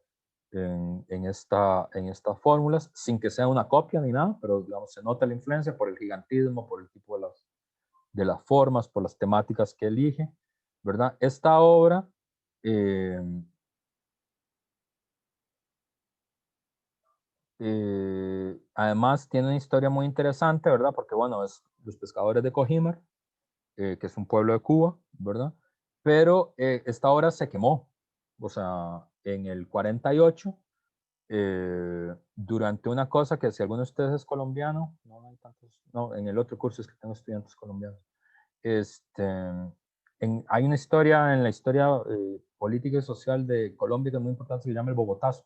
[SPEAKER 1] en estas fórmulas, sin que sea una copia ni nada, pero digamos, se nota la influencia por el gigantismo, por el tipo de las formas, por las temáticas que elige, ¿verdad? Esta obra eh, además tiene una historia muy interesante, ¿verdad? Porque, bueno, es Los Pescadores de Cojimar, que es un pueblo de Cuba, ¿verdad? Pero esta obra se quemó, o sea, en el 48, durante una cosa que si alguno de ustedes es colombiano, no hay tantos, no, en el otro curso es que tengo estudiantes colombianos, este, hay una historia en la historia política y social de Colombia que es muy importante, se llama el Bogotazo,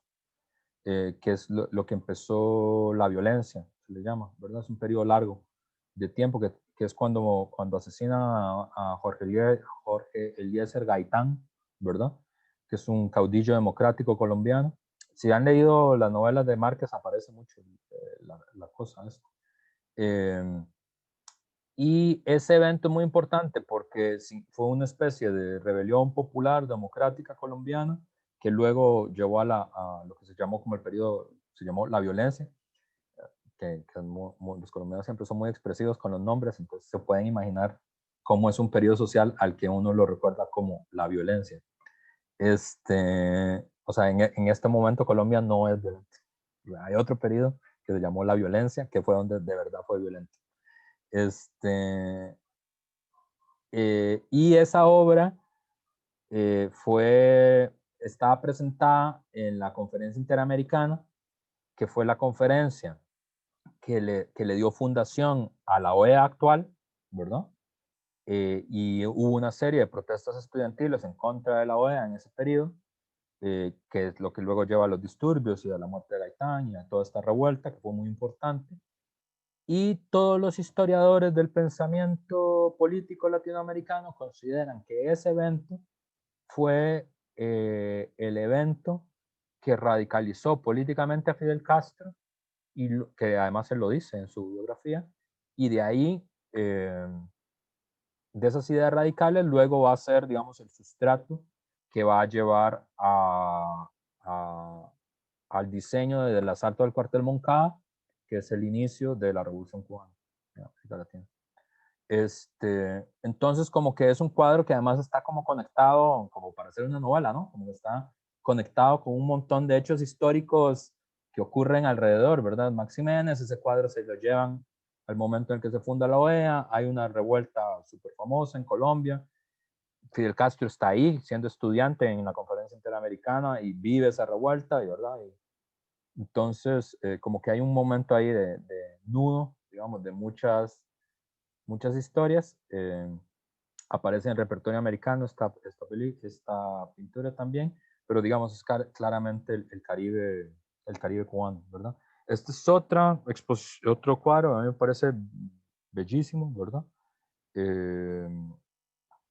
[SPEAKER 1] que es lo que empezó la violencia, se le llama, ¿verdad? Es un periodo largo de tiempo que es cuando asesinan a Jorge Eliezer Gaitán, ¿verdad? Que es un caudillo democrático colombiano. Si han leído las novelas de Márquez, aparece mucho la cosa esta. Y ese evento es muy importante porque fue una especie de rebelión popular democrática colombiana que luego llevó a lo que se llamó como el periodo, se llamó la violencia, que los colombianos siempre son muy expresivos con los nombres, entonces se pueden imaginar cómo es un periodo social al que uno lo recuerda como la violencia. O sea, en este momento Colombia no es violenta. Hay otro periodo que se llamó la violencia, que fue donde de verdad fue violento. Y esa obra estaba presentada en la Conferencia Interamericana, que fue la conferencia que le dio fundación a la OEA actual, ¿verdad? Y hubo una serie de protestas estudiantiles en contra de la OEA en ese periodo, que es lo que luego lleva a los disturbios y a la muerte de Gaitán y a toda esta revuelta, que fue muy importante. Y todos los historiadores del pensamiento político latinoamericano consideran que ese evento fue el evento que radicalizó políticamente a Fidel Castro, y que además él lo dice en su biografía, y de ahí, de esas ideas radicales, luego va a ser, digamos, el sustrato que va a llevar al diseño del asalto al cuartel Moncada, que es el inicio de la Revolución Cubana en América Latina. Entonces, como que es un cuadro que además está como conectado, como para hacer una novela, ¿no? Como que está conectado con un montón de hechos históricos que ocurren alrededor, ¿verdad? Maximenes, ese cuadro se lo llevan al momento en que se funda la OEA, hay una revuelta súper famosa en Colombia, Fidel Castro está ahí siendo estudiante en la Conferencia Interamericana y vive esa revuelta, ¿verdad? Y entonces, como que hay un momento ahí de nudo, digamos, de muchas historias. Aparece en el repertorio americano esta pintura también, pero digamos es claramente el Caribe cubano, ¿verdad? Este es otro cuadro, a mí me parece bellísimo, ¿verdad?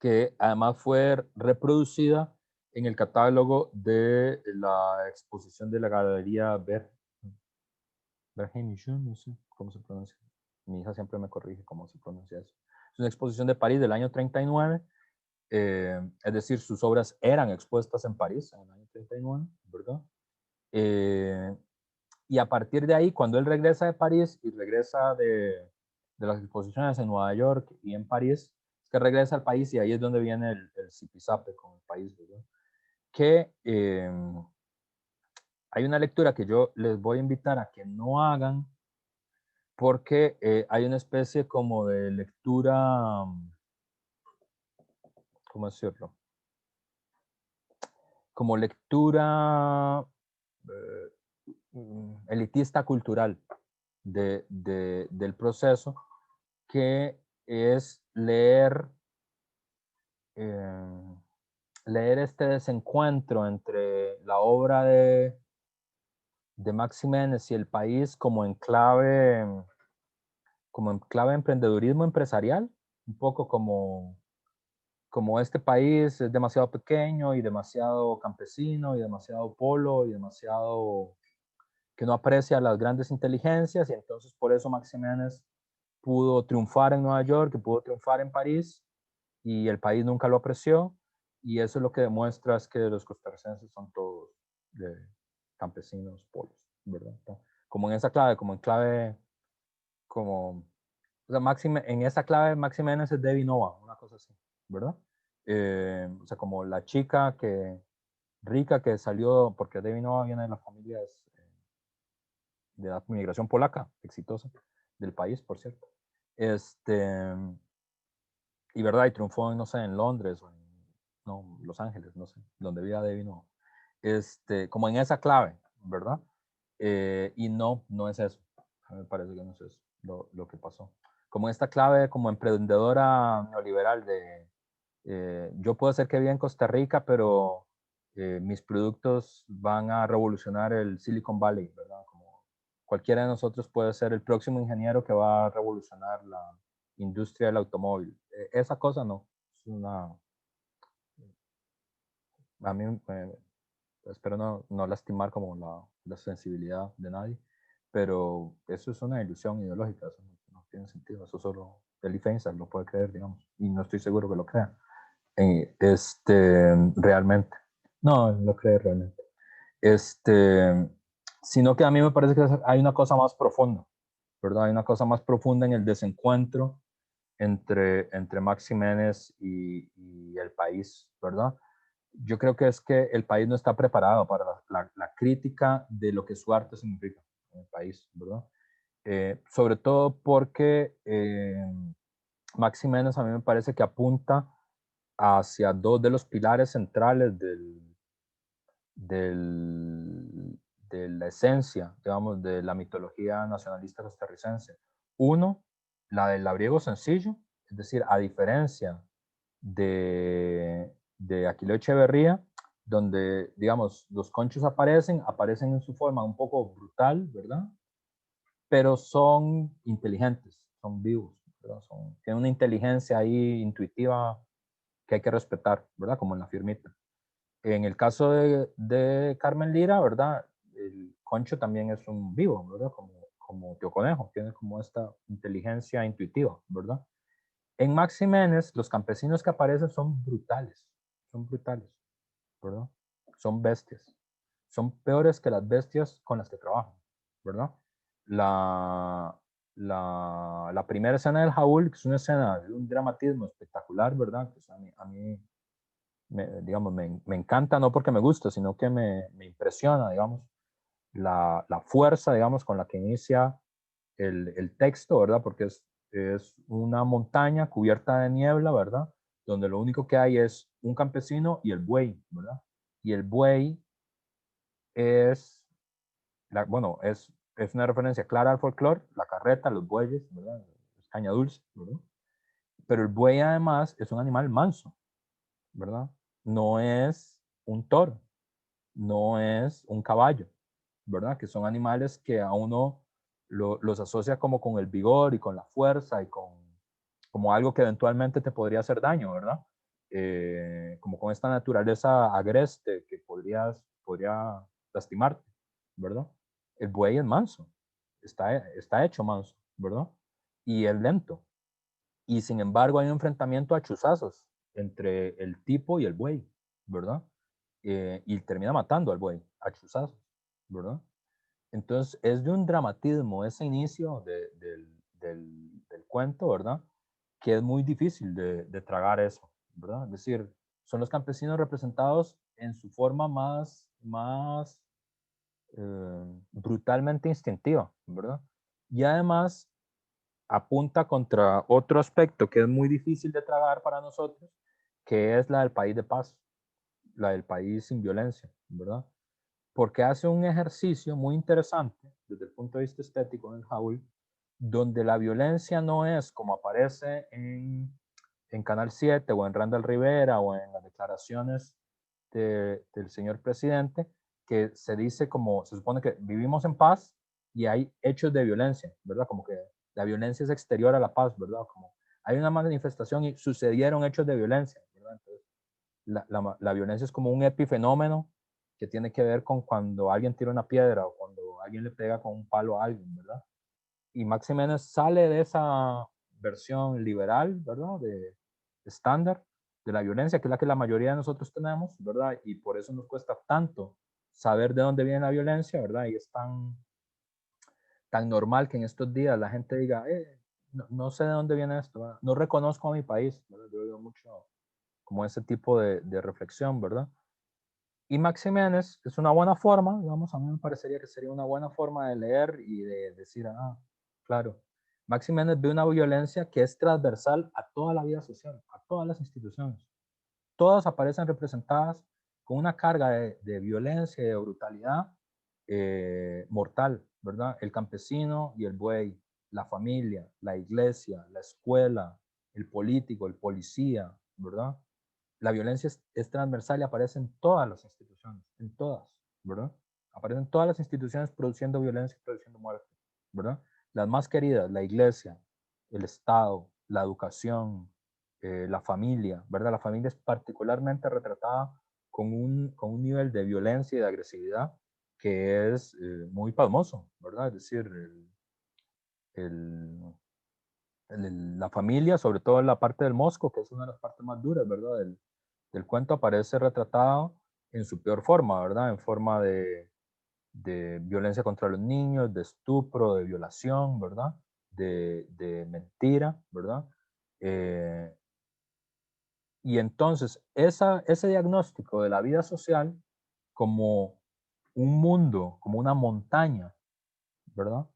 [SPEAKER 1] que además fue reproducida en el catálogo de la exposición de la Galería Bergenichon, no sé cómo se pronuncia. Mi hija siempre me corrige cómo se pronuncia eso. Es una exposición de París del año 39, es decir, sus obras eran expuestas en París en el año 39, ¿verdad? Y a partir de ahí, cuando él regresa de París y regresa de las exposiciones en Nueva York y en París, es que regresa al país y ahí es donde viene el zipizape con el país, ¿verdad? Que hay una lectura que yo les voy a invitar a que no hagan porque hay una especie como de lectura, ¿cómo decirlo? Como lectura elitista cultural del proceso, que es eh, leer este desencuentro entre la obra de Max Jiménez y el país como en clave de emprendedurismo empresarial, un poco como este país es demasiado pequeño y demasiado campesino y demasiado polo y demasiado que no aprecia las grandes inteligencias, y entonces por eso Max Jiménez pudo triunfar en Nueva York, que pudo triunfar en París, y el país nunca lo apreció, y eso es lo que demuestra es que los costarricenses son todos de campesinos polos, ¿verdad? Como en esa clave, como en clave, como, o sea, en esa clave Max Jiménez es Debbie Nova, una cosa así, ¿verdad? O sea, como la chica rica que salió, porque Debbie Nova viene de las familias de la migración polaca, exitosa, del país, por cierto. Y verdad, y triunfó, no sé, en Londres o en no, Los Ángeles, no sé, donde viva Debbie, no. Como en esa clave, ¿verdad? Y no es eso. A mí me parece que no es eso lo que pasó. Como en esta clave, como emprendedora neoliberal de yo puedo hacer que viva en Costa Rica, pero mis productos van a revolucionar el Silicon Valley, ¿verdad? Como cualquiera de nosotros puede ser el próximo ingeniero que va a revolucionar la industria del automóvil. Esa cosa no. Es una, a mí espero no lastimar como la sensibilidad de nadie, pero eso es una ilusión ideológica, eso no tiene sentido, eso solo Eli Feinstein lo puede creer, digamos, y no estoy seguro que lo crea. Realmente. No, no lo cree realmente. Sino que a mí me parece que hay una cosa más profunda, ¿verdad? Hay una cosa más profunda en el desencuentro entre Max Jiménez y el país, ¿verdad? Yo creo que es que el país no está preparado para la crítica de lo que su arte significa en el país, ¿verdad? Sobre todo porque Max Jiménez a mí me parece que apunta hacia dos de los pilares centrales de la esencia, digamos, de la mitología nacionalista costarricense. Uno, la del labriego sencillo, es decir, a diferencia de Aquileo Echeverría, donde, digamos, los conchos aparecen en su forma un poco brutal, ¿verdad? Pero son inteligentes, son vivos, ¿verdad? Tienen una inteligencia ahí intuitiva que hay que respetar, ¿verdad? Como en la firmita. En el caso de Carmen Lira, ¿verdad? El concho también es un vivo, ¿verdad? Como Tío Conejo, tiene como esta inteligencia intuitiva, ¿verdad? En Max Jiménez, los campesinos que aparecen son brutales, ¿verdad? Son bestias, son peores que las bestias con las que trabajan, ¿verdad? La, la primera escena del Jaúl, que es una escena de un dramatismo espectacular, ¿verdad? Pues a mí digamos, me encanta, no porque me gusta, sino que me impresiona, digamos, la fuerza, digamos, con la que inicia el texto, ¿verdad? Porque es una montaña cubierta de niebla, ¿verdad? Donde lo único que hay es un campesino y el buey, ¿verdad? Y el buey es, bueno, es una referencia clara al folclore, la carreta, los bueyes, ¿verdad? Es caña dulce, ¿verdad? Pero el buey además es un animal manso, ¿verdad? No es un toro, no es un caballo, ¿verdad? Que son animales que a uno los asocia como con el vigor y con la fuerza y como algo que eventualmente te podría hacer daño, ¿verdad? como con esta naturaleza agreste que podría lastimarte, ¿verdad? El buey es manso, está hecho manso, ¿verdad? Y es lento. Y sin embargo hay un enfrentamiento a chuzazos entre el tipo y el buey, ¿verdad? Y termina matando al buey a chuzazos, ¿verdad? Entonces es de un dramatismo ese inicio del cuento, ¿verdad? Que es muy difícil de tragar eso, ¿verdad? Es decir, son los campesinos representados en su forma más brutalmente instintiva, ¿verdad? Y además apunta contra otro aspecto que es muy difícil de tragar para nosotros, que es la del país de paz, la del país sin violencia, ¿verdad? Porque hace un ejercicio muy interesante desde el punto de vista estético en Jaúl, donde la violencia no es como aparece en Canal 7 o en Randall Rivera o en las declaraciones del señor presidente, que se dice como, se supone que vivimos en paz y hay hechos de violencia, ¿verdad? Como que la violencia es exterior a la paz, ¿verdad? Como hay una manifestación y sucedieron hechos de violencia, ¿verdad? Entonces, la violencia es como un epifenómeno que tiene que ver con cuando alguien tira una piedra o cuando alguien le pega con un palo a alguien, ¿verdad? Y Max Jiménez sale de esa versión liberal, ¿verdad? De estándar de la violencia, que es la que la mayoría de nosotros tenemos, ¿verdad? Y por eso nos cuesta tanto saber de dónde viene la violencia, ¿verdad? Y es tan normal que en estos días la gente diga, no sé de dónde viene esto, ¿verdad? No reconozco a mi país, ¿verdad? Yo veo mucho como ese tipo de reflexión, ¿verdad? Y Max Jiménez es una buena forma, digamos, a mí me parecería que sería una buena forma de leer y de decir, claro, Max Jiménez ve una violencia que es transversal a toda la vida social, a todas las instituciones. Todas aparecen representadas con una carga de violencia y de brutalidad mortal, ¿verdad? El campesino y el buey, la familia, la iglesia, la escuela, el político, el policía, ¿verdad? La violencia es transversal y aparece en todas las instituciones, en todas, ¿verdad? Aparecen todas las instituciones produciendo violencia y produciendo muerte, ¿verdad? Las más queridas, la iglesia, el Estado, la educación, la familia, ¿verdad? La familia es particularmente retratada con un nivel de violencia y de agresividad que es muy pasmoso, ¿verdad? Es decir, el, la familia, sobre todo en la parte del Mosco, que es una de las partes más duras, ¿verdad? Del cuento, aparece retratado en su peor forma, ¿verdad? En forma de violencia contra los niños, de estupro, de violación, ¿verdad? De mentira, ¿verdad? Eh, y entonces, ese diagnóstico de la vida social como un mundo, como una montaña, ¿verdad?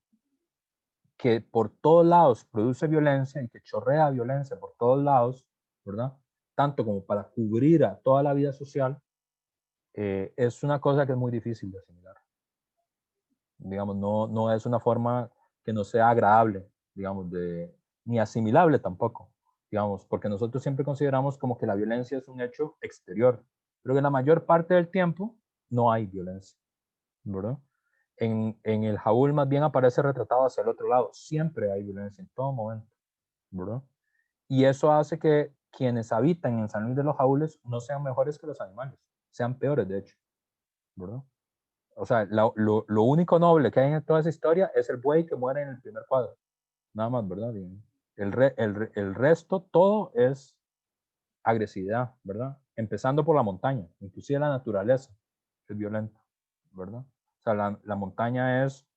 [SPEAKER 1] Que por todos lados produce violencia y que chorrea violencia por todos lados, ¿verdad? Tanto como para cubrir a toda la vida social, es una cosa que es muy difícil de asimilar. Digamos, no es una forma que no sea agradable, digamos, ni asimilable tampoco, digamos, porque nosotros siempre consideramos como que la violencia es un hecho exterior, pero que la mayor parte del tiempo no hay violencia, ¿verdad? En el Jaúl más bien aparece retratado hacia el otro lado, siempre hay violencia en todo momento, ¿verdad? Y eso hace que quienes habitan en San Luis de los Jaúles no sean mejores que los animales, sean peores de hecho, ¿verdad? O sea, lo único noble que hay en toda esa historia es el buey que muere en el primer cuadro. Nada más, ¿verdad? Y el resto, todo es agresividad, ¿verdad? Empezando por la montaña, inclusive la naturaleza es violenta, ¿verdad? O sea, la montaña es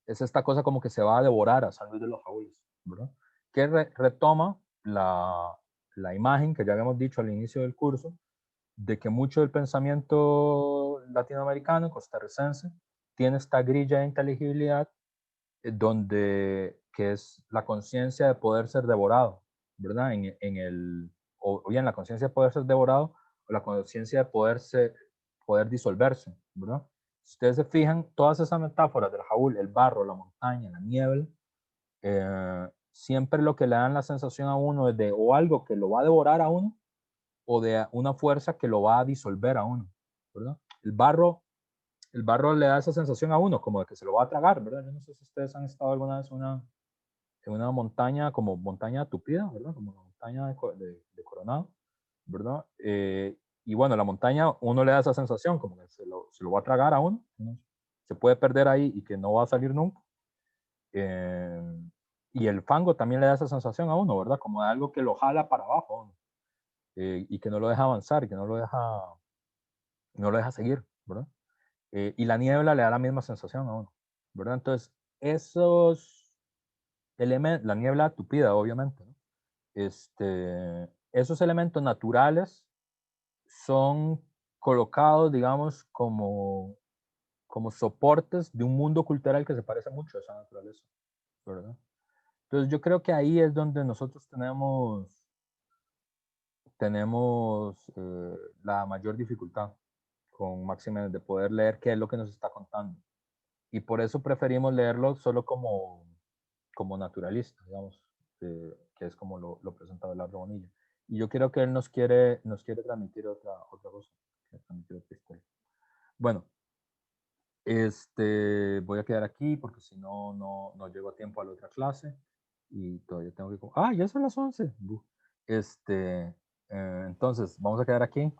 [SPEAKER 1] esta cosa como que se va a devorar a San Luis de los Jaúles, ¿verdad? Que retoma la imagen que ya habíamos dicho al inicio del curso, de que mucho del pensamiento latinoamericano, costarricense, tiene esta grilla de inteligibilidad que es la conciencia de poder ser devorado, ¿verdad? O bien la conciencia de poder ser devorado o la conciencia de poder disolverse, ¿verdad? Si ustedes se fijan, todas esas metáforas del Jaúl, el barro, la montaña, la nieve, siempre lo que le dan la sensación a uno es de o algo que lo va a devorar a uno o de una fuerza que lo va a disolver a uno, ¿verdad? El barro le da esa sensación a uno, como de que se lo va a tragar, ¿verdad? Yo no sé si ustedes han estado alguna vez en una montaña, como montaña tupida, ¿verdad? Como la montaña de Coronado. ¿verdad? Y bueno, la montaña, uno le da esa sensación, como que se lo va a tragar a uno, ¿no? Se puede perder ahí y que no va a salir nunca. Eh, y el fango también le da esa sensación a uno, ¿verdad? Como de algo que lo jala para abajo, y que no lo deja avanzar, y que no lo deja seguir, ¿verdad? Y la niebla le da la misma sensación a uno, ¿verdad? Entonces, esos elementos, la niebla tupida, obviamente, ¿no? Esos elementos naturales son colocados, digamos, como soportes de un mundo cultural que se parece mucho a esa naturaleza, ¿verdad? Entonces yo creo que ahí es donde nosotros tenemos la mayor dificultad con Maximenes de poder leer qué es lo que nos está contando. Y por eso preferimos leerlo solo como naturalista, digamos, que es como lo presenta Belardo Bonilla. Y yo creo que él nos quiere transmitir otra cosa, quiere transmitir otra historia. Bueno, voy a quedar aquí porque si no, no llego a tiempo a la otra clase y todavía tengo que... Ah, ya son las 11. Entonces, vamos a quedar aquí.